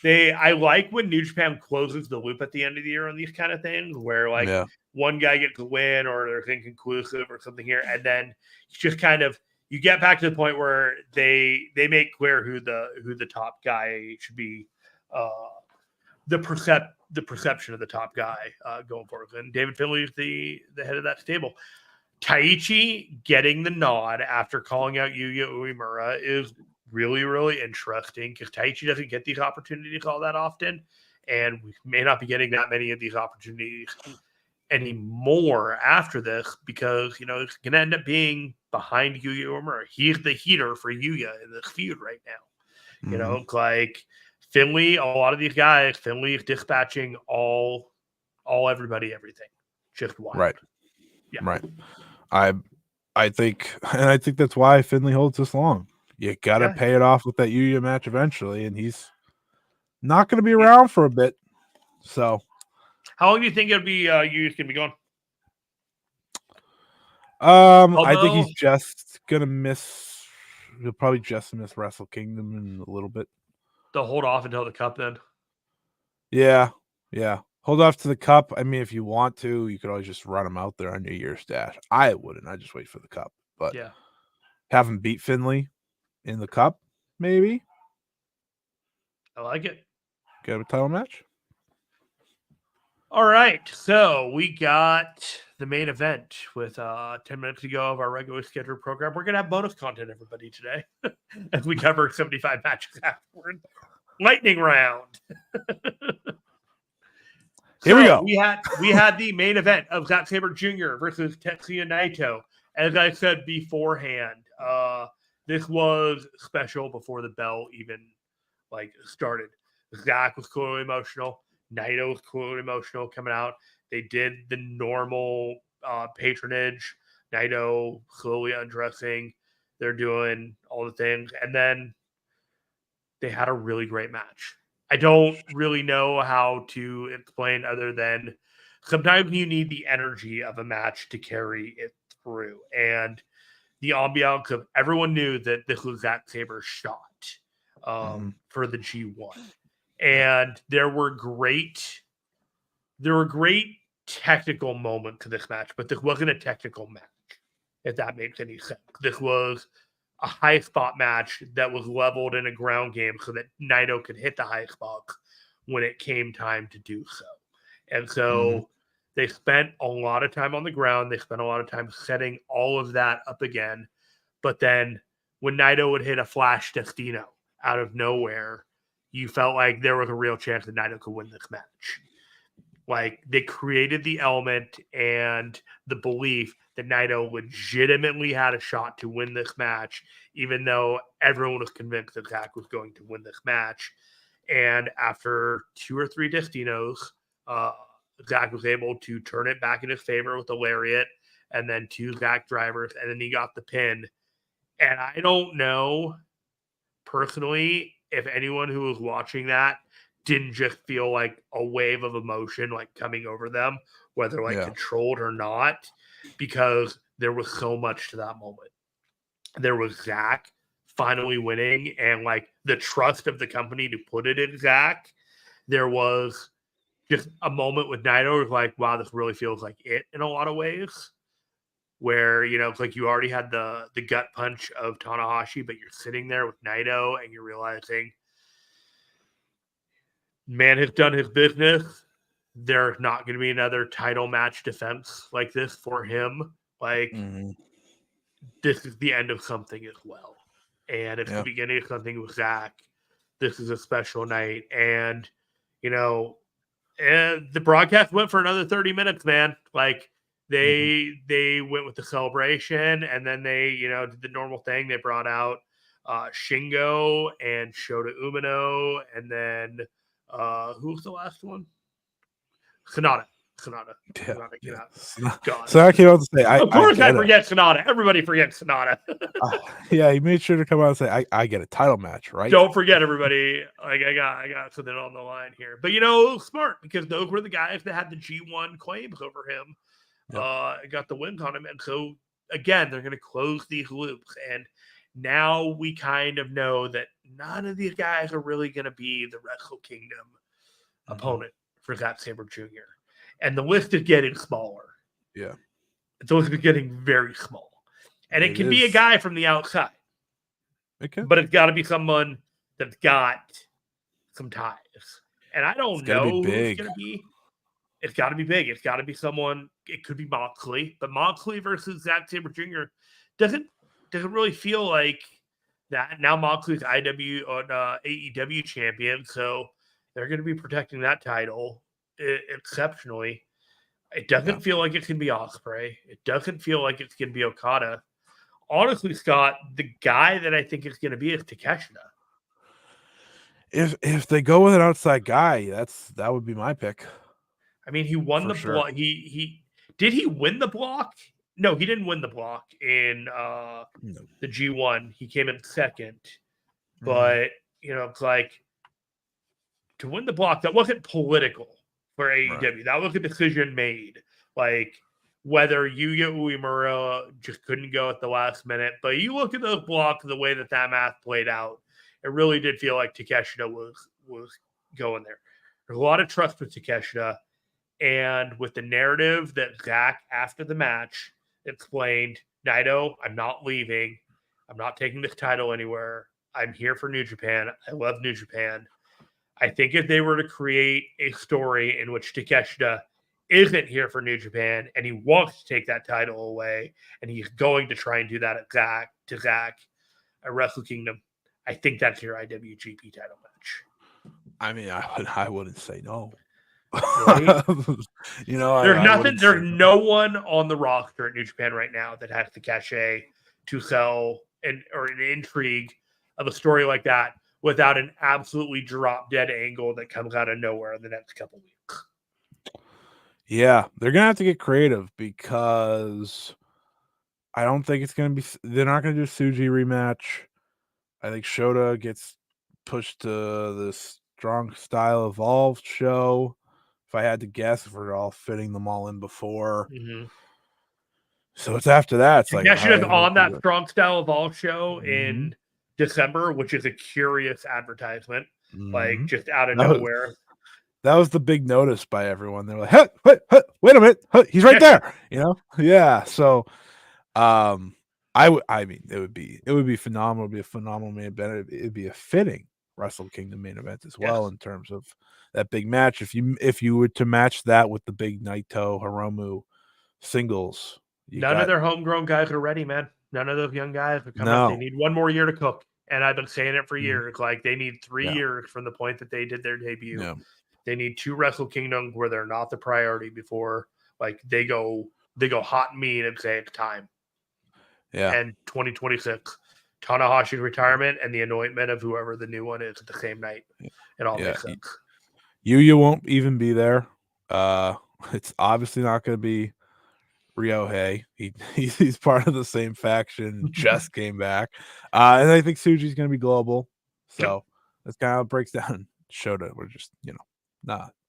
I like when New Japan closes the loop at the end of the year on these kind of things, where like one guy gets a win or there's inconclusive or something here, and then it's just kind of you get back to the point where they make clear who the top guy should be. The perception of the top guy going forward. And David Finlay is the head of that stable. Taichi getting the nod after calling out Yuya Uemura is really, really interesting because Taichi doesn't get these opportunities all that often, and we may not be getting that many of these opportunities anymore after this because, you know, it's going to end up being behind Yuya Uemura. He's the heater for Yuya in this feud right now. You know, like Finlay, a lot of these guys, Finlay is dispatching all everybody, everything. Just wild. Right. Yeah. Right. I think that's why Finlay holds this long. You got to pay it off with that Yuya match eventually, and he's not going to be around for a bit. So, how long do you think it'll be? Yuya's going to be gone? I think he's just gonna miss. He'll probably just miss Wrestle Kingdom in a little bit. They'll hold off until the Cup then. Yeah. Hold off to the Cup. I mean, if you want to, you could always just run him out there on New Year's Dash. I wouldn't. I just wait for the Cup. But have him beat Finlay in the Cup, maybe. I like it. Get a title match. All right, so we got the main event with 10 minutes to go of our regularly scheduled program. We're going to have bonus content, everybody, today as we cover 75 matches afterward. Lightning round. Here we go. We had the main event of Zack Sabre Jr. versus Tetsuya Naito. As I said beforehand, this was special before the bell even started. Zack was clearly emotional. Naito was clearly emotional coming out. They did the normal patronage. Naito slowly undressing. They're doing all the things. And then they had a really great match. I don't really know how to explain other than sometimes you need the energy of a match to carry it through. And the ambiance of everyone knew that this was Zack Sabre's shot for the G1. And there were great technical moments to this match, but this wasn't a technical match, if that makes any sense. This was a high spot match that was leveled in a ground game so that Naito could hit the high spots when it came time to do so. And so they spent a lot of time on the ground. They spent a lot of time setting all of that up again. But then when Naito would hit a flash Destino out of nowhere, you felt like there was a real chance that Naito could win this match. Like, they created the element and the belief that Naito legitimately had a shot to win this match, even though everyone was convinced that Zack was going to win this match. And after 2 or 3 Destinos, Zack was able to turn it back in his favor with a lariat and then 2 Zack drivers, and then he got the pin. And I don't know, personally, if anyone who was watching that didn't just feel like a wave of emotion coming over them, whether controlled or not, because there was so much to that moment. There was Zack finally winning and the trust of the company to put it in Zack. There was just a moment with Naito wow, this really feels like it in a lot of ways, where, it's like you already had the gut punch of Tanahashi, but you're sitting there with Naito and you're realizing, man has done his business. There's not going to be another title match defense like this for him. This is the end of something as well. And it's the beginning of something with Zack. This is a special night. And, and the broadcast went for another 30 minutes, man. They went with the celebration, and then they, did the normal thing. They brought out Shingo and Shota Umino, and then who was the last one? Sonata. God. So I came out to say, of course I forget Sonata. Everybody forgets Sonata. He made sure to come out and say, I get a title match, right? Don't forget, everybody. I got something on the line here. But, smart, because those were the guys that had the G1 claims over him. Got the wins on him. And so, again, they're going to close these loops. And now we kind of know that none of these guys are really going to be the Wrestle Kingdom opponent for Zack Sabre Jr. And the list is getting smaller. Yeah. The list is getting very small. And it can be a guy from the outside. But it's got to be someone that's got some ties. And I don't know who it's going to be. It's got to be big. It's got to be someone. It could be Moxley. But Moxley versus Zack Sabre Jr. doesn't really feel like that. Now Moxley's AEW champion. So they're going to be protecting that title exceptionally. It doesn't feel like it's going to be Ospreay. It doesn't feel like it's going to be Okada. Honestly, Scott, the guy that I think is going to be is Takeshita. If they go with an outside guy, that would be my pick. I mean, he won the block. He did he win the block? No, he didn't win the block in the G1. He came in second. But, it's like to win the block, that wasn't political for AEW. Right. That was a decision made. Like whether Yuya Uemura just couldn't go at the last minute. But you look at those blocks, the way that math played out, it really did feel like Takeshita was going there. There's a lot of trust with Takeshita. And with the narrative that Zack, after the match, explained, Naito, I'm not leaving. I'm not taking this title anywhere. I'm here for New Japan. I love New Japan. I think if they were to create a story in which Takeshita isn't here for New Japan and he wants to take that title away and he's going to try and do that at Zack at Wrestle Kingdom, I think that's your IWGP title match. I mean, I wouldn't say no. Right? There's no one on the roster at New Japan right now that has the cachet to sell or an intrigue of a story like that without an absolutely drop dead angle that comes out of nowhere in the next couple weeks. Yeah, they're gonna have to get creative because I don't think it's gonna be. They're not gonna do a Tsuji rematch. I think Shota gets pushed to the Strong Style Evolved show. If I had to guess, if we're all fitting them all in before. Mm-hmm. So it's after that. It's like Takeshita's on that Strong Style Evolved show in December, which is a curious advertisement, like just out of nowhere. That was the big notice by everyone. They're like, hey, wait a minute, he's right there. Yeah. So, I mean, it would be phenomenal. It'd be a phenomenal main event. It'd be a fitting Wrestle Kingdom main event as well in terms of that big match. If you were to match that with the big Naito Hiromu singles, none of their homegrown guys are ready, man. None of those young guys are coming up. They need one more year to cook. And I've been saying it for years. Like they need 3 years from the point that they did their debut. Yeah. They need 2 Wrestle Kingdoms where they're not the priority before like they go hot and mean and say it's time. Yeah. And 2026, Tanahashi's retirement and the anointment of whoever the new one is at the same night. It all makes sense. You won't even be there. It's obviously not going to be Ryohei. He's part of the same faction. Just came back. And I think Tsuji's going to be global. So that's kind of how it breaks down. Shota, we're just,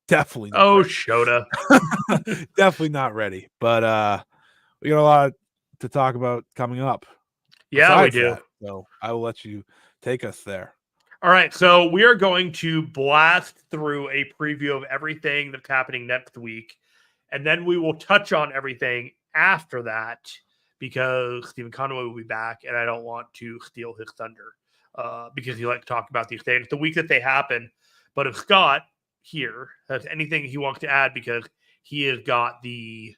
definitely not ready. Shota. Definitely not ready. But we got a lot to talk about coming up. Yeah, we do. So I will let you take us there. All right. So we are going to blast through a preview of everything that's happening next week. And then we will touch on everything after that because Stephen Conway will be back and I don't want to steal his thunder because he likes to talk about these things the week that they happen. But if Scott here has anything he wants to add because he has got the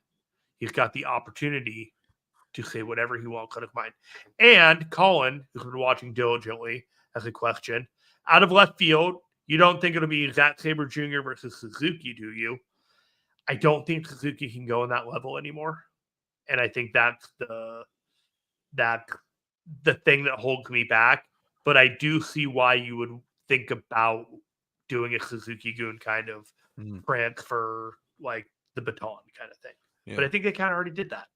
opportunity to say whatever he wants out of mind. And Colin, who's been watching diligently, has a question. Out of left field, you don't think it'll be Zack Sabre Jr. versus Suzuki, do you? I don't think Suzuki can go on that level anymore. And I think that's the thing that holds me back. But I do see why you would think about doing a Suzuki-gun kind of transfer, like the baton kind of thing. Yeah. But I think they kind of already did that.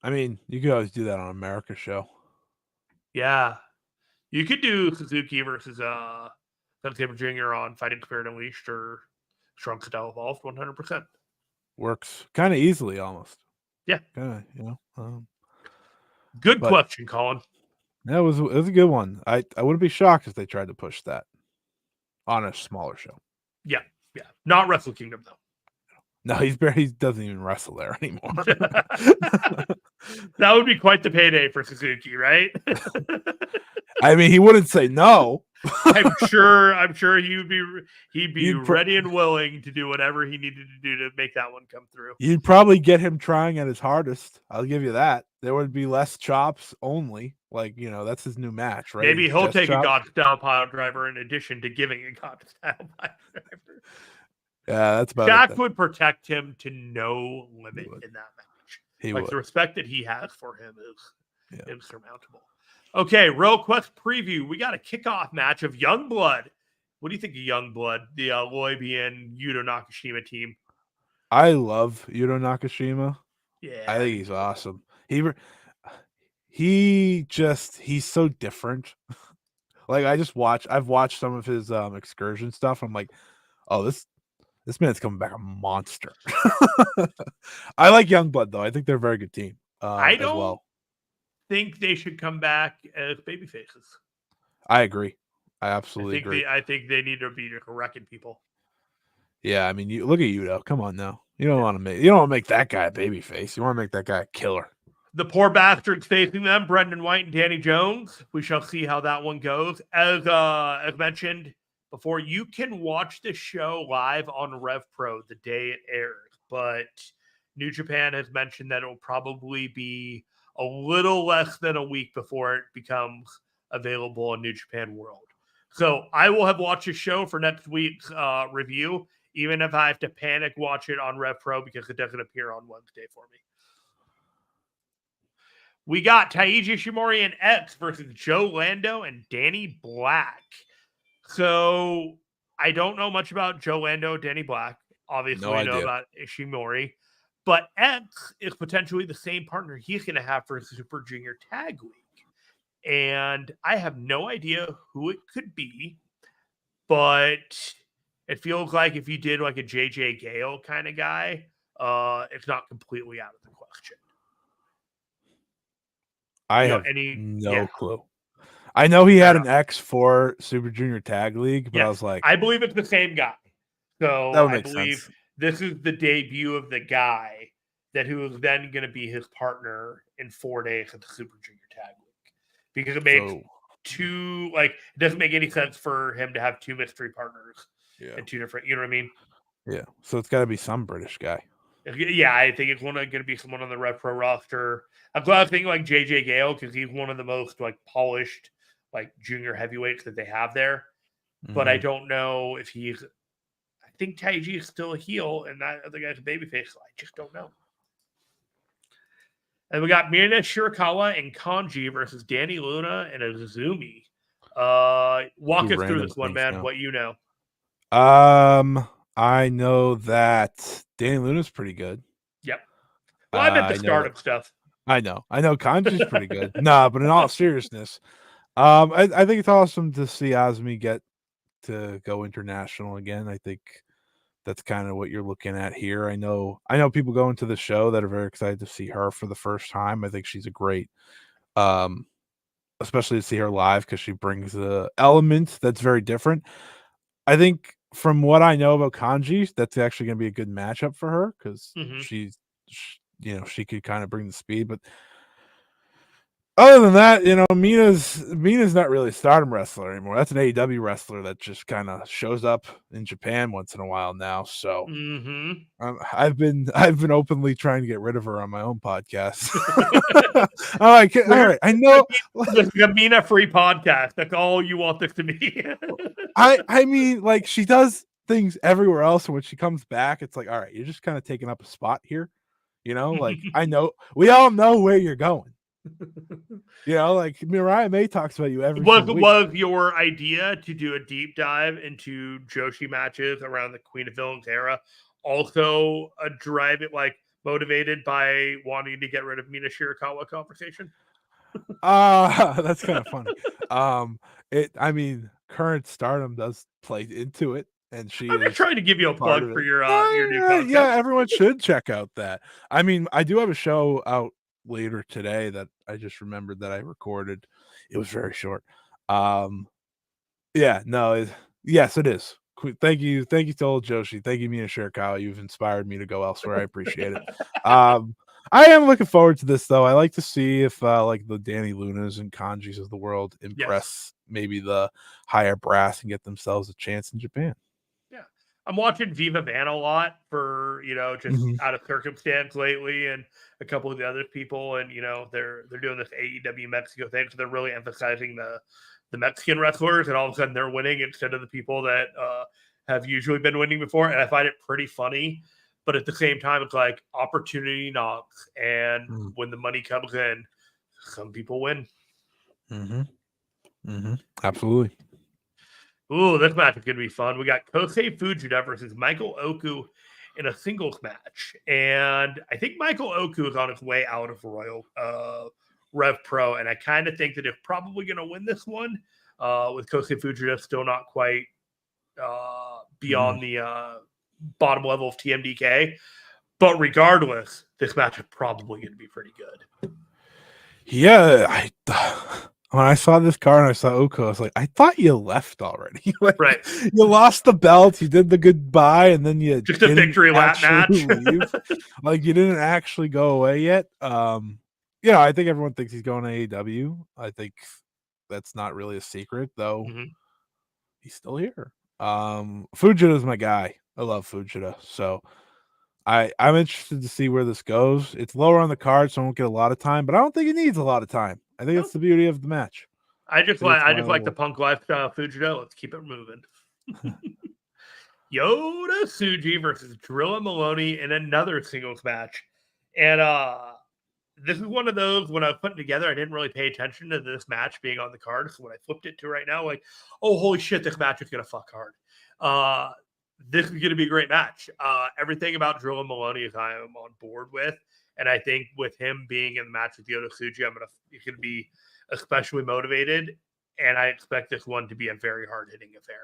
I mean, you could always do that on America's show. Yeah. You could do Suzuki versus Zack Sabre Jr. on Fighting Spirit Unleashed or Strong Style Evolved 100%. Works kind of easily almost. Yeah. Kind of, Good question, Colin. That was a good one. I wouldn't be shocked if they tried to push that on a smaller show. Yeah. Not Wrestle Kingdom, though. No, he doesn't even wrestle there anymore. That would be quite the payday for Suzuki, right? I mean, he wouldn't say no. I'm sure he'd be ready and willing to do whatever he needed to do to make that one come through. You'd probably get him trying at his hardest. I'll give you that. There would be less chops only. Like, that's his new match, right? Maybe he'll take a God style pile driver in addition to giving a God style pile driver. Yeah, that's about Shaq it. would protect him to no limit in that match. He like would. the respect that he has for him is insurmountable. Okay, Royal Quest preview. We got a kickoff match of Youngblood. What do you think of Youngblood, the Loibi Yuto Nakashima team? I love Yuto Nakashima. Yeah, I think he's awesome. He's so different. Like I've watched some of his excursion stuff. I'm like, oh, this man's coming back a monster. I like Youngblood though. I think they're a very good team I as don't well. think they should come back as baby faces. I agree. I absolutely agree. I think they need to be wrecking people. Yeah, I mean, you look at Yuto. Come on now. You don't want to make that guy a baby face. You want to make that guy a killer. The poor bastards facing them, Brendan White and Danny Jones. We shall see how that one goes. As mentioned before, you can watch the show live on Rev Pro the day it airs, but New Japan has mentioned that it will probably be a little less than a week before it becomes available on New Japan World. So I will have watched the show for next week's review, even if I have to panic watch it on Rev Pro because it doesn't appear on Wednesday for me. We got Taiji Ishimori and X versus Joe Lando and Danny Black. So I don't know much about Joe Lando, Danny Black. Obviously, I know about Ishimori. But X is potentially the same partner he's going to have for Super Junior Tag League. And I have no idea who it could be. But it feels like if you did like a JJ Gale kind of guy, it's not completely out of the question. I have no clue. I know he had an X for Super Junior Tag League, but I was like, I believe it's the same guy. So that would I make believe sense. This is the debut of the guy who is then going to be his partner in 4 days at the Super Junior Tag League. Because it makes it doesn't make any sense for him to have two mystery partners and two different, you know what I mean? Yeah. So it's got to be some British guy. Yeah, I think it's going to be someone on the Rev Pro roster. I'm glad I'm thinking like JJ Gale because he's one of the most like polished like junior heavyweights that they have there. But I don't know if I think Taiji is still a heel and that other guy's a babyface. So I just don't know. And we got Mina Shirakawa and Kanji versus Danny Luna and Azumi. Walk us through this one, man. Now. What you know? I know that Danny Luna's pretty good. Yep. Well, I meant the startup stuff. I know Kanji's pretty good. Nah, but in all seriousness, I think it's awesome to see Azumi get to go international again. I think that's kind of what you're looking at here. I know people going to the show that are very excited to see her for the first time. I think she's a great, especially to see her live because she brings the element that's very different. I think from what I know about Kanji, that's actually going to be a good matchup for her because she could kind of bring the speed. But other than that, Mina's not really a Stardom wrestler anymore. That's an AEW wrestler that just kind of shows up in Japan once in a while now. So I've been openly trying to get rid of her on my own podcast. All right, I know this is a Mina free podcast. That's all you want this to be. I mean, like she does things everywhere else, and when she comes back, it's like, all right, you're just kind of taking up a spot here. Like I know we all know where you're going. Like Mariah May talks about you every single week. Was your idea to do a deep dive into Joshi matches around the Queen of Villains era also a drive it like motivated by wanting to get rid of Mina Shirakawa conversation? That's kind of funny. Current Stardom does play into it. And I'm just trying to give you a plug for your new podcast. Yeah, everyone should check out that. I mean, I do have a show out later today that I just remembered that I recorded. It was very short. Yes, it is. Thank you to old Joshi. Thank you, Mina Shirakawa. You've inspired me to go elsewhere. I appreciate it. I am looking forward to this though. I like to see if like the Danny Lunas and Kanjis of the world impress maybe the higher brass and get themselves a chance in Japan. Yeah. I'm watching Viva Van a lot for, just out of circumstance lately and a couple of the other people. And, they're doing this AEW Mexico thing. So they're really emphasizing the Mexican wrestlers and all of a sudden they're winning instead of the people that have usually been winning before, and I find it pretty funny. But at the same time, it's like opportunity knocks, and when the money comes in, some people win. Absolutely. Ooh, this match is going to be fun. We got Kosei Fujita versus Michael Oku in a singles match. And I think Michael Oku is on his way out of Rev Pro. And I kind of think that they're probably going to win this one with Kosei Fujita still not quite beyond the bottom level of TMDK. But regardless, this match is probably going to be pretty good. Yeah, when I saw this card and I saw Oko, I was like, I thought you left already. Like, right. You lost the belt, you did the goodbye, and then you just a victory lap match. Leave. Like, you didn't actually go away yet. I think everyone thinks he's going to AEW. I think that's not really a secret, though. He's still here. Fujita's my guy. I love Fujita. So I'm interested to see where this goes. It's lower on the card, so I won't get a lot of time, but I don't think it needs a lot of time. I think that's the beauty of the match. I just like the punk lifestyle Fujita. Let's keep it moving. Yota Tsuji versus Drilla Maloney in another singles match. And this is one of those, when I was putting together, I didn't really pay attention to this match being on the card. So when I flipped it to right now, like, oh, holy shit, this match is going to fuck hard. This is going to be a great match. Everything about Drilla Maloney is I am on board with. And I think with him being in the match with Yota Tsuji, he's going to be especially motivated. And I expect this one to be a very hard-hitting affair.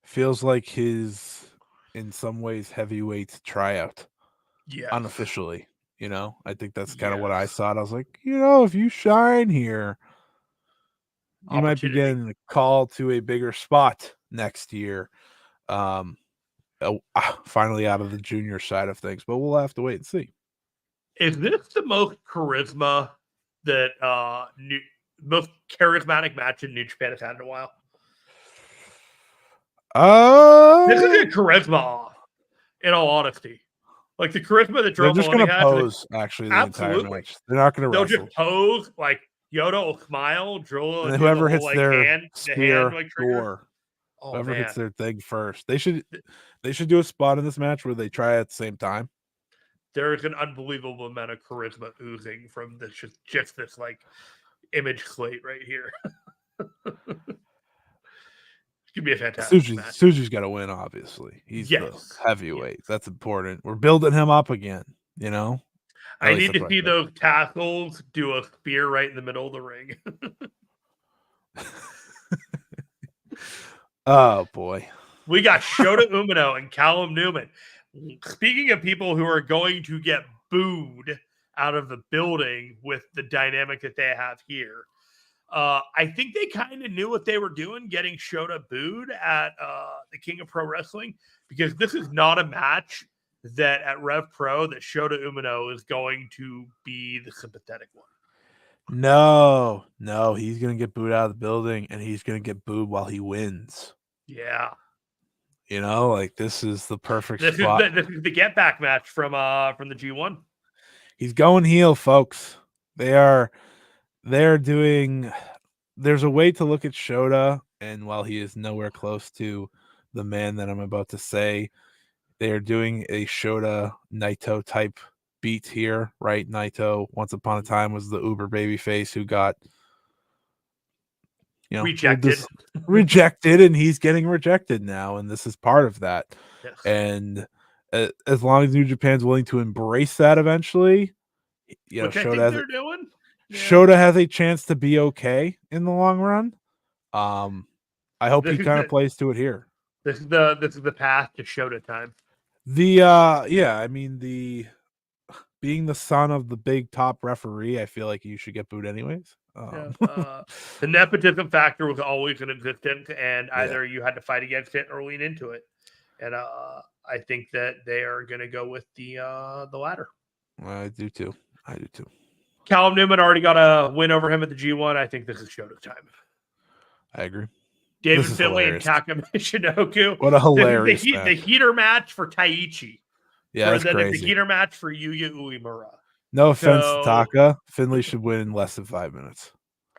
Feels like his, in some ways, heavyweight tryout. Yeah. Unofficially. I think that's kind of what I thought. I was like, if you shine here, you might be getting a call to a bigger spot next year. Finally out of the junior side of things, but we'll have to wait and see. Is this the most charisma that most charismatic match in New Japan has had in a while? This is a charisma off, in all honesty. Like the charisma that they're just going to pose, actually, the entire match. They're not going to wrestle. They'll just pose, like Yota will smile, Drilla, and whoever hits whole, their hand, spear, like, door. Whoever hits their thing first. They should do a spot in this match where they try at the same time. There is an unbelievable amount of charisma oozing from this just this like image slate right here. It could be a fantastic match. Tsuji's got to win, obviously. He's the heavyweight. Yes. That's important. We're building him up again, I need to see those tackles do a spear right in the middle of the ring. Oh, boy. We got Shota Umino and Callum Newman. Speaking of people who are going to get booed out of the building with the dynamic that they have here, I think they kind of knew what they were doing, getting Shota booed at the King of Pro Wrestling, because this is not a match that at Rev Pro that Shota Umino is going to be the sympathetic one. No, he's going to get booed out of the building, and he's going to get booed while he wins. Yeah. Like this is the perfect spot. This is the get back match from the G1. He's going heel, folks. They're doing. There's a way to look at Shota, and while he is nowhere close to the man that I'm about to say, they are doing a Shota Naito type beat here, right? Naito, once upon a time, was the uber babyface who got rejected, and he's getting rejected now, and this is part of that. Yes. And as long as New Japan's willing to embrace that eventually, which I think they're doing. Yeah. Shota has a chance to be okay in the long run. I hope he kind of plays to it here. This is the path to Shota time. Being the son of the big top referee, I feel like you should get booed anyways. The nepotism factor was always in existence, and either you had to fight against it or lean into it. And I think that they are going to go with the latter. I do too. Callum Newman already got a win over him at the G1. I think this is Shota time. I agree. David Finlay and Taka Michinoku. What a hilarious match. The heater match for Taichi. Yeah, that's crazy. The heater match for Yuya Uemura. No offense to Taka. Finlay should win in less than 5 minutes.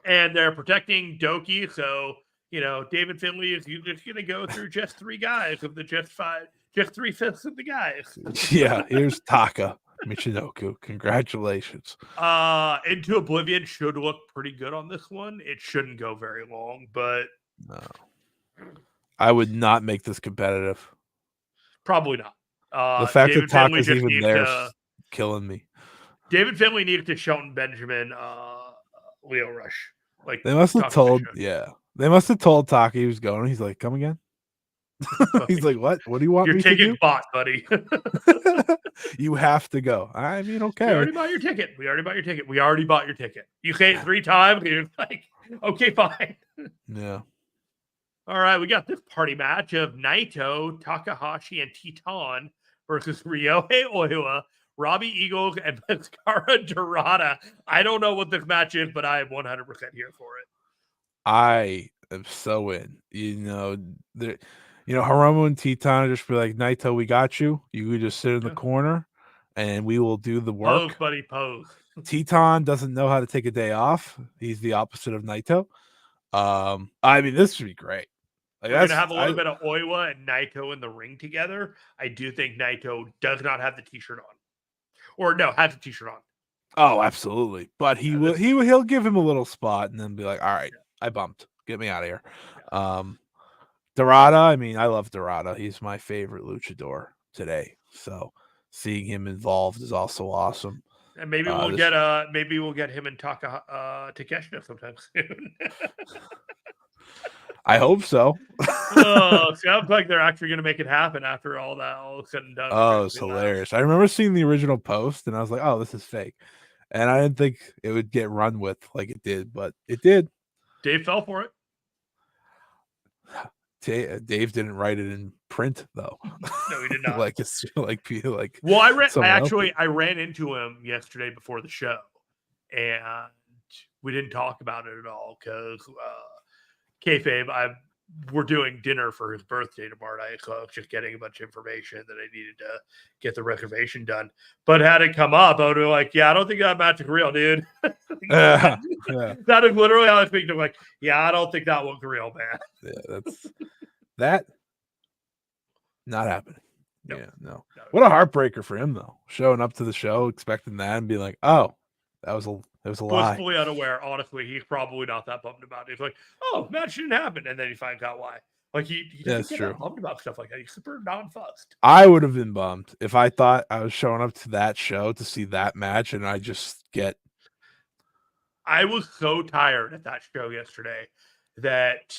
And they're protecting Doki, so David Finlay is just going to go through just 3 guys of the just 3/5 of the guys. Yeah, here's Taka Michinoku. Congratulations. Into Oblivion should look pretty good on this one. It shouldn't go very long, but no, I would not make this competitive. Probably not. The fact David that Taka's Finlay even there is killing me. David Finlay needed to Shelton Benjamin, Leo Rush. Like they must have told, they must have told Taka he was going. He's like, come again. He's like, what? What do you want your me to do? Your ticket bought, buddy. You have to go. I mean, okay. We already bought your ticket. We already bought your ticket. You say it 3 times. You're like, okay, fine. Yeah. All right, we got this party match of Naito, Takahashi, and Titan versus Ryohei Oiwa, Robbie Eagles, and Mascara Dorada. I don't know what this match is, but I am 100% here for it. I am so in. Hiromu and Titan just be like, Naito, we got you. You could just sit in the corner, and we will do the work. Pose, buddy, pose. Titan doesn't know how to take a day off. He's the opposite of Naito. I mean, this should be great. We're going to have a little bit of Oiwa and Naito in the ring together. I do think Naito does not have the t-shirt on. Or no, has the t-shirt on. Oh, absolutely. But he'll give him a little spot and then be like, all right, I bumped. Get me out of here. Yeah. Dorada, I mean, I love Dorada. He's my favorite luchador today. So seeing him involved is also awesome. And maybe we'll get him and Takeshita sometime soon. I hope so. Sounds like they're actually going to make it happen after all said and done. Oh, it's hilarious. I remember seeing the original post and I was like, oh, this is fake. And I didn't think it would get run with like it did, but it did. Dave fell for it. Dave didn't write it in print though. No, he did not. Well, I ran into him yesterday before the show, and we didn't talk about it at all because kayfabe, we're doing dinner for his birthday tomorrow night, so I was just getting a bunch of information that I needed to get the reservation done. But had it come up, I would be like, yeah, I don't think that match is real, dude. That is literally how I speak to him. Like, yeah, I don't think that one's real, man. Yeah, that's not happening. No. Yeah, no. What a heartbreaker for him though. Showing up to the show, expecting that, and being like, oh, it was a lie. Fully unaware. Honestly, he's probably not that bummed about it. He's like, oh, match didn't happen, and then he finds out why. Like he doesn't get bummed about stuff like that. He's super non-fussed. I would have been bummed if I thought I was showing up to that show to see that match, and I just get. I was so tired at that show yesterday that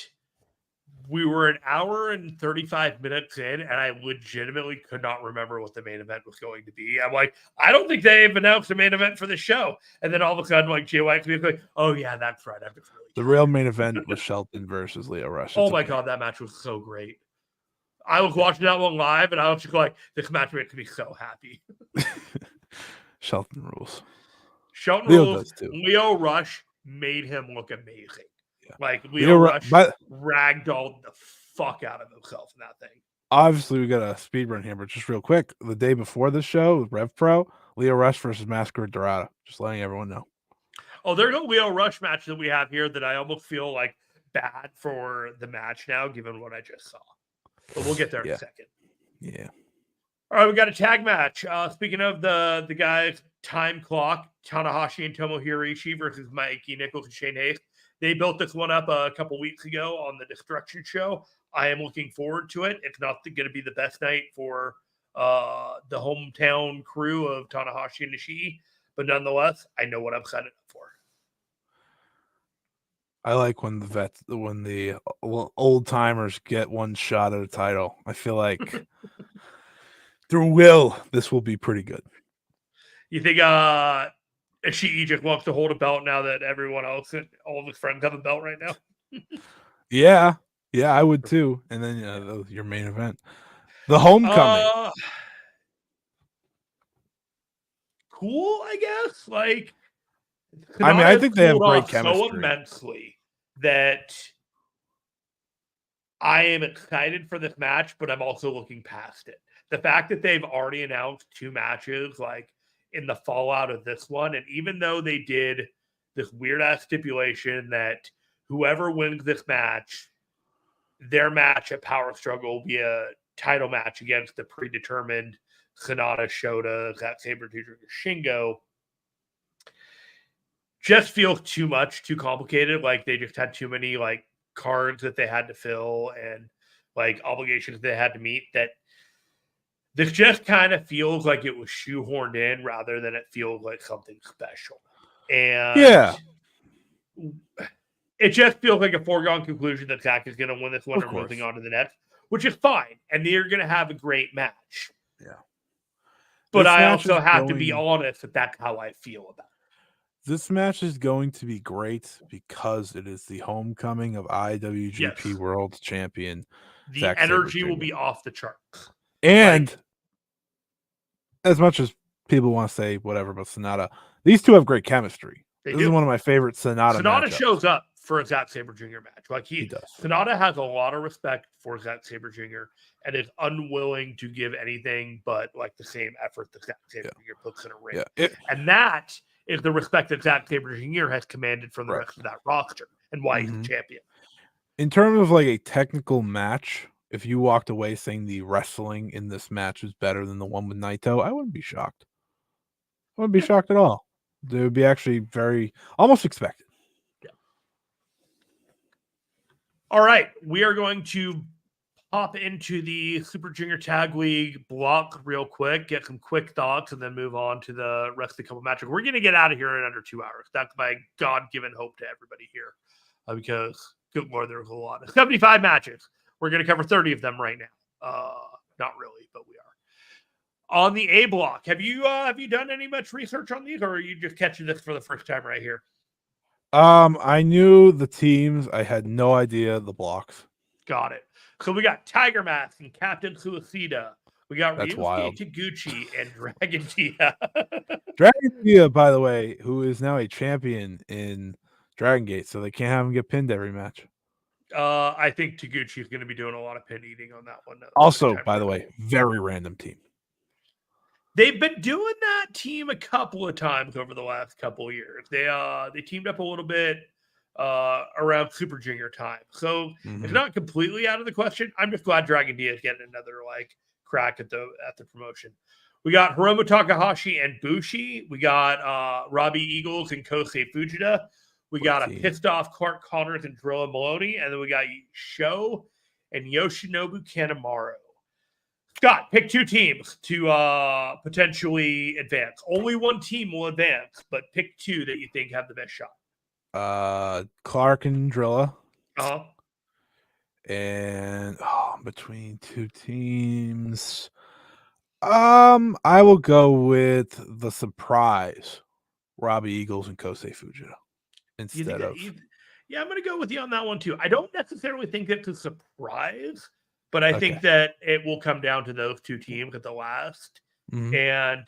we were an hour and 35 minutes in, and I legitimately could not remember what the main event was going to be. I'm like, I don't think they've announced a main event for the show. And then all of a sudden, like, Jay White's like, oh, yeah, that's right. The real main event was Shelton versus Leo Rush. Oh, my God, that match was so great. I was watching that one live, and I was just like, this match makes me so happy. Shelton rules. Shelton rules. Leo Rush made him look amazing. Yeah. Like Leo Rush ragdolled the fuck out of himself in that thing. Obviously, we got a speed run here, but just real quick, the day before the show, Rev Pro, Leo Rush versus Mascara Dorada. Just letting everyone know. Oh, there's a Leo Rush match that we have here that I almost feel like bad for the match now, given what I just saw. But we'll get there in a second. Yeah. All right, we got a tag match. Speaking of the guys, Time Clock, Tanahashi and Tomohiro Ishii versus Mikey Nichols and Shane Hayes. They built this one up a couple weeks ago on the Destruction show. I am looking forward to it. It's not going to be the best night for the hometown crew of Tanahashi and Ishii, but nonetheless, I know what I'm signing up for. I like when the old timers get one shot at a title. I feel like through this will be pretty good. You think Ishii just wants to hold a belt now that everyone else and all of his friends have a belt right now? Yeah, I would too. And then your main event, the homecoming. Cool, I guess. Like, I mean, I think they have great chemistry so immensely that I am excited for this match, but I'm also looking past it. The fact that they've already announced 2 matches, like in the fallout of this one, and even though they did this weird ass stipulation that whoever wins this match their match at Power Struggle will be a title match against the predetermined Sonata, Shota, Zack Sabre Jr., Shingo. Just feels too much, too complicated. Like they just had too many like cards that they had to fill and like obligations they had to meet, that this just kind of feels like it was shoehorned in rather than it feels like something special. And it just feels like a foregone conclusion that Zack is going to win this one and moving on to the next, which is fine. And they're going to have a great match. Yeah. But I also have to be honest that that's how I feel about it. This match is going to be great because it is the homecoming of IWGP World Champion. The Zack energy will be off the charts. And as much as people want to say whatever about Sonata, these two have great chemistry. This is one of my favorite Sonata matchups. Shows up for a Zack Sabre Jr. match. Like he does. Sonata has a lot of respect for Zack Sabre Jr. and is unwilling to give anything but like the same effort that Zack Sabre Jr. puts in a ring. And that is the respect that Zack Sabre Jr. has commanded from the rest of that roster and why he's the champion. In terms of like a technical match, if you walked away saying the wrestling in this match was better than the one with Naito, I wouldn't be shocked. I wouldn't be shocked at all. It would be actually very almost expected. Yeah. All right. We are going to hop into the Super Junior Tag League block real quick, get some quick thoughts, and then move on to the rest of the couple matches. We're going to get out of here in under 2 hours. That's my God-given hope to everybody here. Because, good Lord, there's a lot. 75 matches. We're going to cover 30 of them right now. Not really, but we are. On the A block, have you done any much research on these, or are you just catching this for the first time right here? I knew the teams. I had no idea the blocks. Got it. So we got Tiger Mask and Captain Suicida. We got Ryohei Taguchi and Dragon Dia. Dragon Dia, by the way, who is now a champion in Dragon Gate, so they can't have him get pinned every match. I think Taguchi is going to be doing a lot of pin eating on that one. Also, by the way, very random team. They've been doing that team a couple of times over the last couple of years. They teamed up a little bit around Super Junior time, so it's not completely out of the question. I'm just glad Dragon Dia is getting another like crack at the promotion. We got Hiromu Takahashi and Bushi. We got Robbie Eagles and Kosei Fujita. We got a pissed off Clark Connors and Drilla Maloney, and then we got Sho and Yoshinobu Kanemaru. Scott, pick two teams to potentially advance. Only one team will advance, but pick two that you think have the best shot. Clark and Drilla. And between two teams, I will go with the surprise Robbie Eagles and Kosei Fujita instead of. I'm going to go with you on that one too. I don't necessarily think it's a surprise, but I think that it will come down to those two teams at the last. And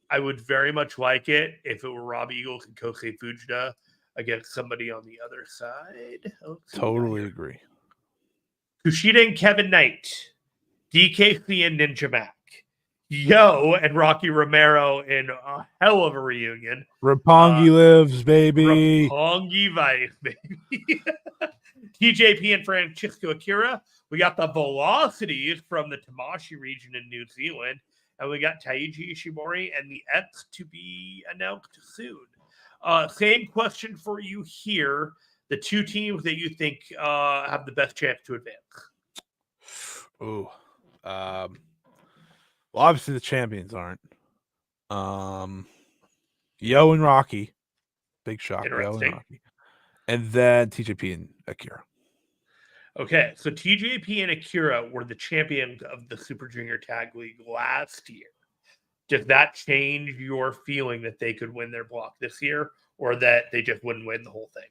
I would very much like it if it were Robbie Eagles and Kosei Fujita against somebody on the other side. Totally agree. Kushida and Kevin Knight, DKC and Ninja Mac, Yo and Rocky Romero in a hell of a reunion. Roppongi lives, baby. Roppongi Vice, baby. TJP and Francisco Akira. We got the Velocities from the Tamashii region in New Zealand. And we got Taiji Ishimori and the X to be announced soon. Same question for you here. The two teams that you think have the best chance to advance. Well, obviously the champions aren't. Yo and Rocky. Big shock. Yo and Rocky. And then TJP and Akira. Okay, so TJP and Akira were the champions of the Super Junior Tag League last year. Does that change your feeling that they could win their block this year, or that they just wouldn't win the whole thing?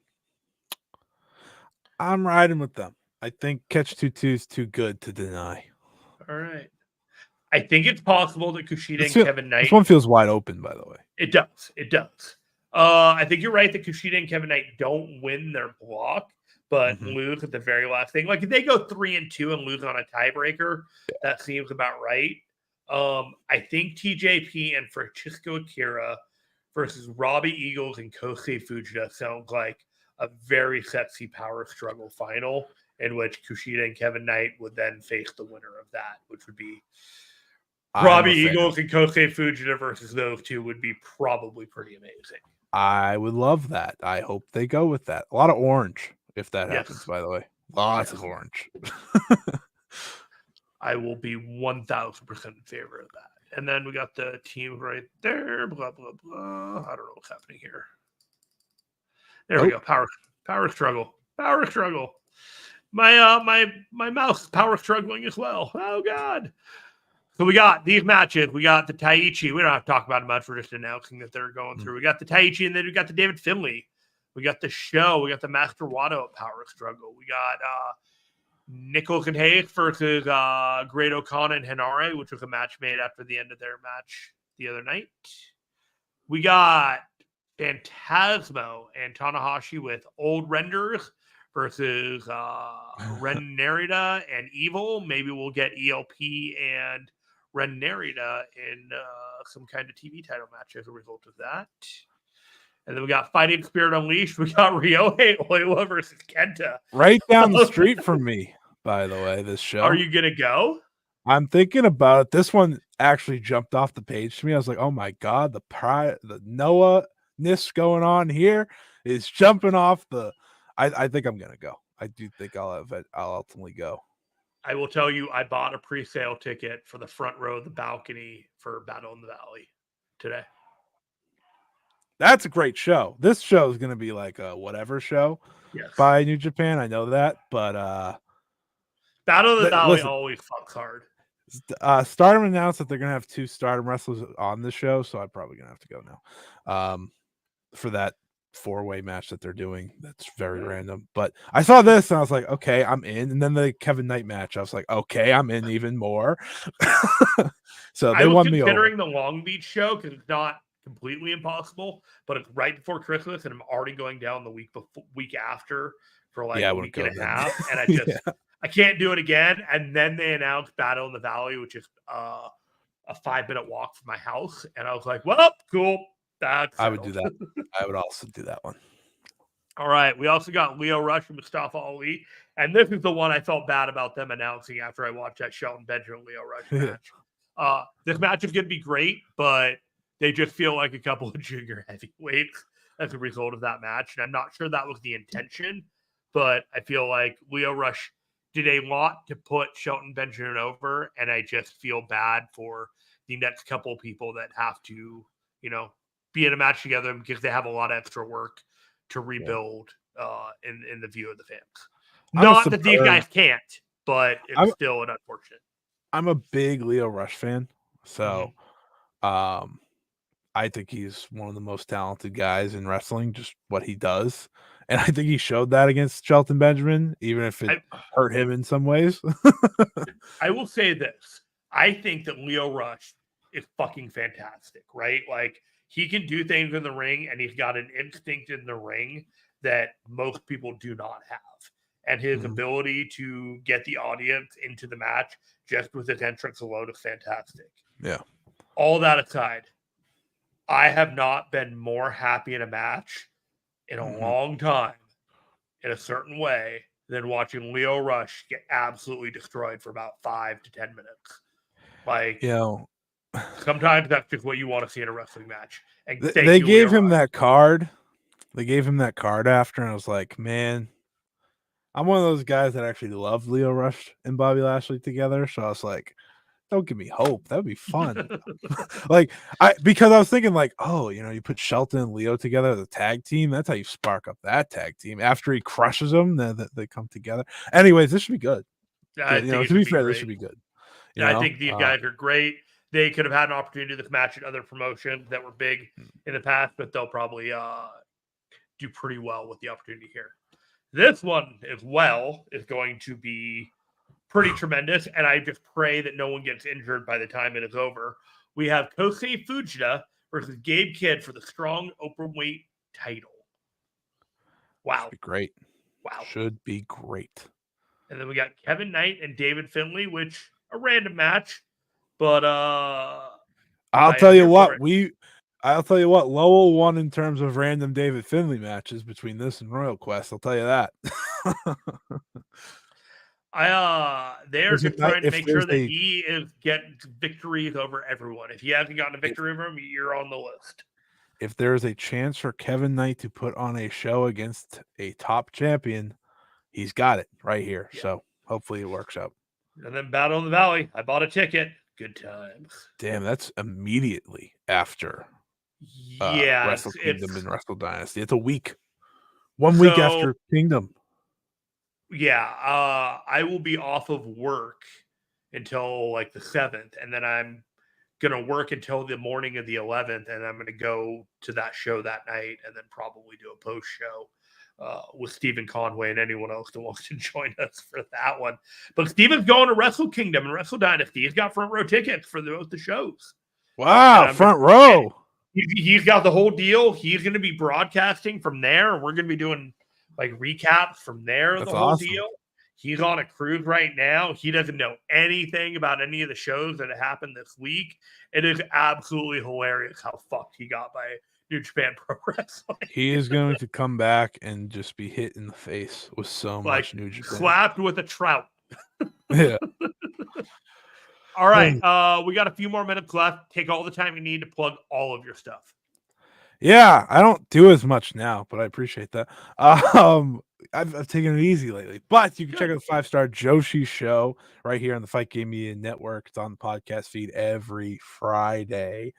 I'm riding with them. I think Catch 22 is too good to deny. All right. I think it's possible that Kushida and Kevin Knight... This one feels wide open, by the way. It does. It does. I think you're right that Kushida and Kevin Knight don't win their block, but lose at the very last thing. Like, if they go 3-2 and lose on a tiebreaker, that seems about right. I think TJP and Francisco Akira versus Robbie Eagles and Kosei Fujita sounds like a very sexy power struggle final. in which Kushida and Kevin Knight would then face the winner of that, which would be Robbie Eagles and Kosei Fujita versus those two would be probably pretty amazing. I would love that. I hope they go with that. A lot of orange if that happens, by the way. Lots of orange. I will be 1,000% in favor of that. And then we got the team right there. Blah, blah, blah. I don't know what's happening here. There we go. Power struggle. Power struggle. My mouse is power struggling as well. Oh, God. So we got these matches. We got the Taichi. We don't have to talk about it much. We're just announcing that they're going through. We got the Taichi, and then we got the David Finlay. We got the show. We got the Master Wato at Power Struggle. We got Nichols and Hayes versus Great O'Connor and Henare, which was a match made after the end of their match the other night. We got Phantasmo and Tanahashi with Old Renders versus Ren Narita and Evil. Maybe we'll get ELP and Ren Narita in some kind of TV title match as a result of that. And then we got Fighting Spirit Unleashed. We got Ryohei Oiwa versus Kenta. Right down the street from me, by the way, this show. Are you going to go? I'm thinking about it. This one actually jumped off the page to me. I was like, oh my God, the Noah-ness going on here is jumping off the... I think I'm going to go. I do think I'll ultimately go. I will tell you, I bought a pre-sale ticket for the front row of the balcony for Battle in the Valley today. That's a great show. This show is going to be like a whatever show by New Japan. I know that, but Battle of the Valley always fucks hard. Stardom announced that they're going to have 2 Stardom wrestlers on the show, so I'm probably going to have to go now for that 4-way match that they're doing. That's very random, but I saw this and I was like, okay, I'm in. And then the Kevin Knight match, I was like, okay, I'm in even more. So they won me over. Considering the Long Beach show, because it's not completely impossible, but it's right before Christmas, and I'm already going down the week after for like a week and a half, and I just I can't do it again. And then they announced Battle in the Valley, which is a 5-minute walk from my house, and I was like, well, cool. I would do that. I would also do that one. All right. We also got Leo Rush and Mustafa Ali. And this is the one I felt bad about them announcing after I watched that Shelton Benjamin Leo Rush match. This match is going to be great, but they just feel like a couple of junior heavyweights as a result of that match. And I'm not sure that was the intention, but I feel like Leo Rush did a lot to put Shelton Benjamin over. And I just feel bad for the next couple of people that have to, be in a match together because they have a lot of extra work to rebuild in the view of the fans. Not that these guys can't, but it's still an unfortunate. I'm a big Leo Rush fan, so I think he's one of the most talented guys in wrestling, just what he does. And I think he showed that against Shelton Benjamin, even if it hurt him in some ways. I will say this. I think that Leo Rush is fucking fantastic, right? Like, he can do things in the ring, and he's got an instinct in the ring that most people do not have. And his ability to get the audience into the match just with his entrance alone is fantastic. Yeah. All that aside, I have not been more happy in a match in a long time in a certain way than watching Leo Rush get absolutely destroyed for about 5 to 10 minutes. Like, sometimes that's just what you want to see in a wrestling match. And they gave him that card. They gave him that card after, and I was like, man, I'm one of those guys that actually love Leo Rush and Bobby Lashley together. So I was like, don't give me hope. That would be fun. Because I was thinking like, oh, you put Shelton and Leo together as a tag team. That's how you spark up that tag team. After he crushes them, then they come together. Anyways, this should be good. To be fair, this should be good. I think these guys are great. They could have had an opportunity to do this match at other promotions that were big in the past, but they'll probably do pretty well with the opportunity here. This one as well is going to be pretty tremendous, and I just pray that no one gets injured by the time it is over. We have Kosei Fujita versus Gabe Kidd for the strong openweight title. Wow. Should be great. Wow. Should be great. And then we got Kevin Knight and David Finlay, which a random match. But I'll tell you what, Lowell won in terms of random David Finlay matches between this and Royal Quest. I'll tell you that. They're just trying to if make sure there's that a he is getting victories over everyone. If he hasn't gotten a victory over him, you're on the list. if there's a chance for Kevin Knight to put on a show against a top champion, he's got it right here. Yeah. So hopefully it works out. And then Battle in the Valley. I bought a ticket. Good times. Damn, that's immediately after Yeah, Wrestle Kingdom and Wrestle Dynasty. It's a week. 1 week after Kingdom. Yeah, I will be off of work until like the 7th, and then I'm gonna work until the morning of the 11th, and I'm gonna go to that show that night, and then probably do a post show with Stephen Conway and anyone else that wants to join us for that one. But Stephen's going to Wrestle Kingdom and Wrestle Dynasty. He's got front row tickets for both the shows. Wow, front row. He's got the whole deal. He's going to be broadcasting from there. We're going to be doing like recaps from there. That's the whole awesome. deal. He's on a cruise right now. He doesn't know anything about any of the shows that have happened this week. It is absolutely hilarious how fucked he got by New Japan Pro Wrestling. He is going to come back and just be hit in the face with so much New Japan. Slapped with a trout. Yeah. All right. We got a few more minutes left. Take all the time you need to plug all of your stuff. Yeah, I don't do as much now, but I appreciate that. I've taken it easy lately, but you can check out the 5-Star Joshi show right here on the Fight Game Media Network. It's on the podcast feed every Friday.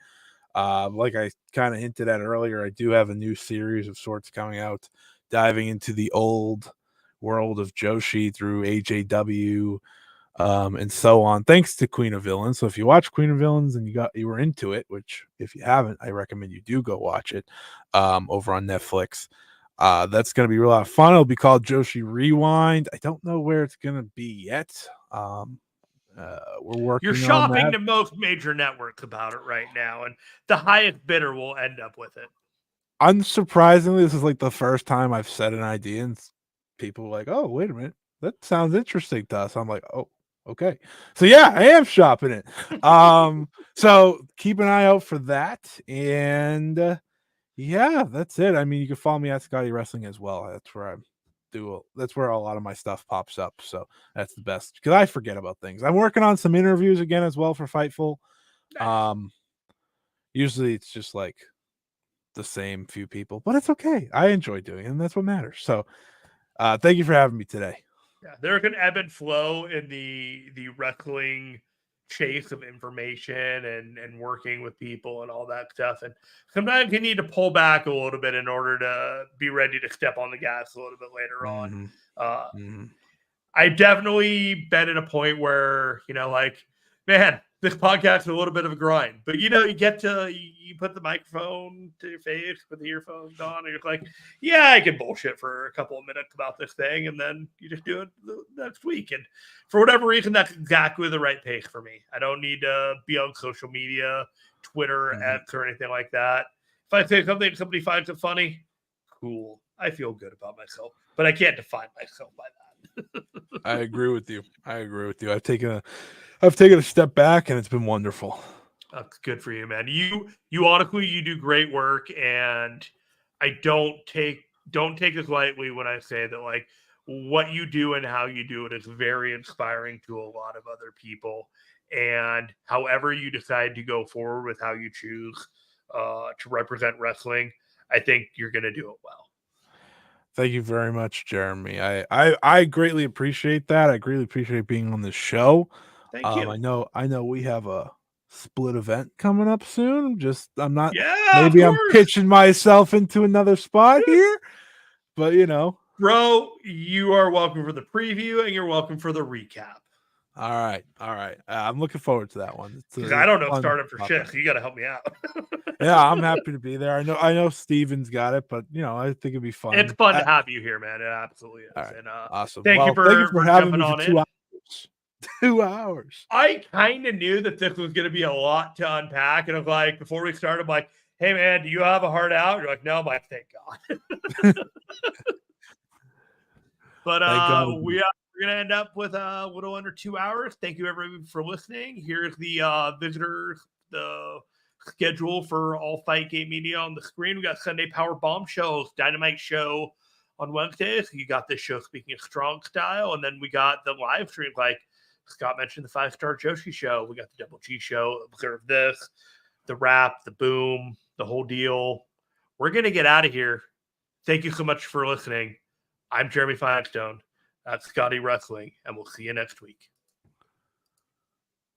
Like I kind of hinted at earlier, I do have a new series of sorts coming out, diving into the old world of Joshi through AJW, and so on, thanks to Queen of Villains. So if you watch Queen of Villains and you were into it, which if you haven't, I recommend you do go watch it over on Netflix. That's going to be a lot of fun. It'll be called Joshi Rewind. I don't know where it's going to be yet. We're working. You're shopping to most major networks about it right now, and the highest bidder will end up with it. Unsurprisingly, this is like the first time I've said an idea and people are like, "Oh, wait a minute, that sounds interesting to us." I'm like, "Oh, okay." So yeah, I am shopping it. So keep an eye out for that. And yeah, that's it. I mean, you can follow me at Scotty Wrestling as well. That's where that's where a lot of my stuff pops up. So that's the best because I forget about things. I'm working on some interviews again as well for Fightful. Nice. Usually it's just like the same few people, but it's okay. I enjoy doing it, and that's what matters. So thank you for having me today. Yeah, there can ebb and flow in the wrestling chase of information and working with people and all that stuff. And sometimes you need to pull back a little bit in order to be ready to step on the gas a little bit later on. I definitely been at a point where, like, man, this podcast is a little bit of a grind, but you get to, you put the microphone to your face, put the earphones on, and you're like, yeah, I can bullshit for a couple of minutes about this thing. And then you just do it the next week. And for whatever reason, that's exactly the right pace for me. I don't need to be on social media, Twitter, X, or anything like that. If I say something, somebody finds it funny, cool. I feel good about myself, but I can't define myself by that. I agree with you. I've taken a step back, and it's been wonderful. That's good for you, man. You honestly, you do great work, and I don't take this lightly when I say that, like, what you do and how you do it is very inspiring to a lot of other people. And however you decide to go forward with how you choose to represent wrestling, I think you're going to do it well. Thank you very much, Jeremy. I greatly appreciate that. I greatly appreciate being on this show. Thank you. I know we have a split event coming up soon. I'm pitching myself into another spot here, but bro, you are welcome for the preview and you're welcome for the recap. All right. I'm looking forward to that one. I don't know startup for shit, so you got to help me out. Yeah, I'm happy to be there. I know Steven's got it, but I think it'd be fun. It's fun to have you here, man. It absolutely is. Right. And awesome. Thank you for having jumping me on for 2 hours. 2 hours. I kind of knew that this was going to be a lot to unpack, and I was like, before we started, I'm like, "Hey, man, do you have a heart out?" You're like, "No, I'm like, thank God." But we're going to end up with a little under 2 hours. Thank you, everybody, for listening. Here's the visitors, the schedule for all Fight Game Media on the screen. We got Sunday Power Bomb shows, Dynamite show on Wednesdays. You got this show, Speaking of Strong Style, and then we got the live stream, like Scott mentioned, the 5-Star Joshi show. We got the Double G show, Observe This, the Wrap, the Boom, the whole deal. We're going to get out of here. Thank you so much for listening. I'm Jeremy Finestone. That's Scotty Wrestling, and we'll see you next week.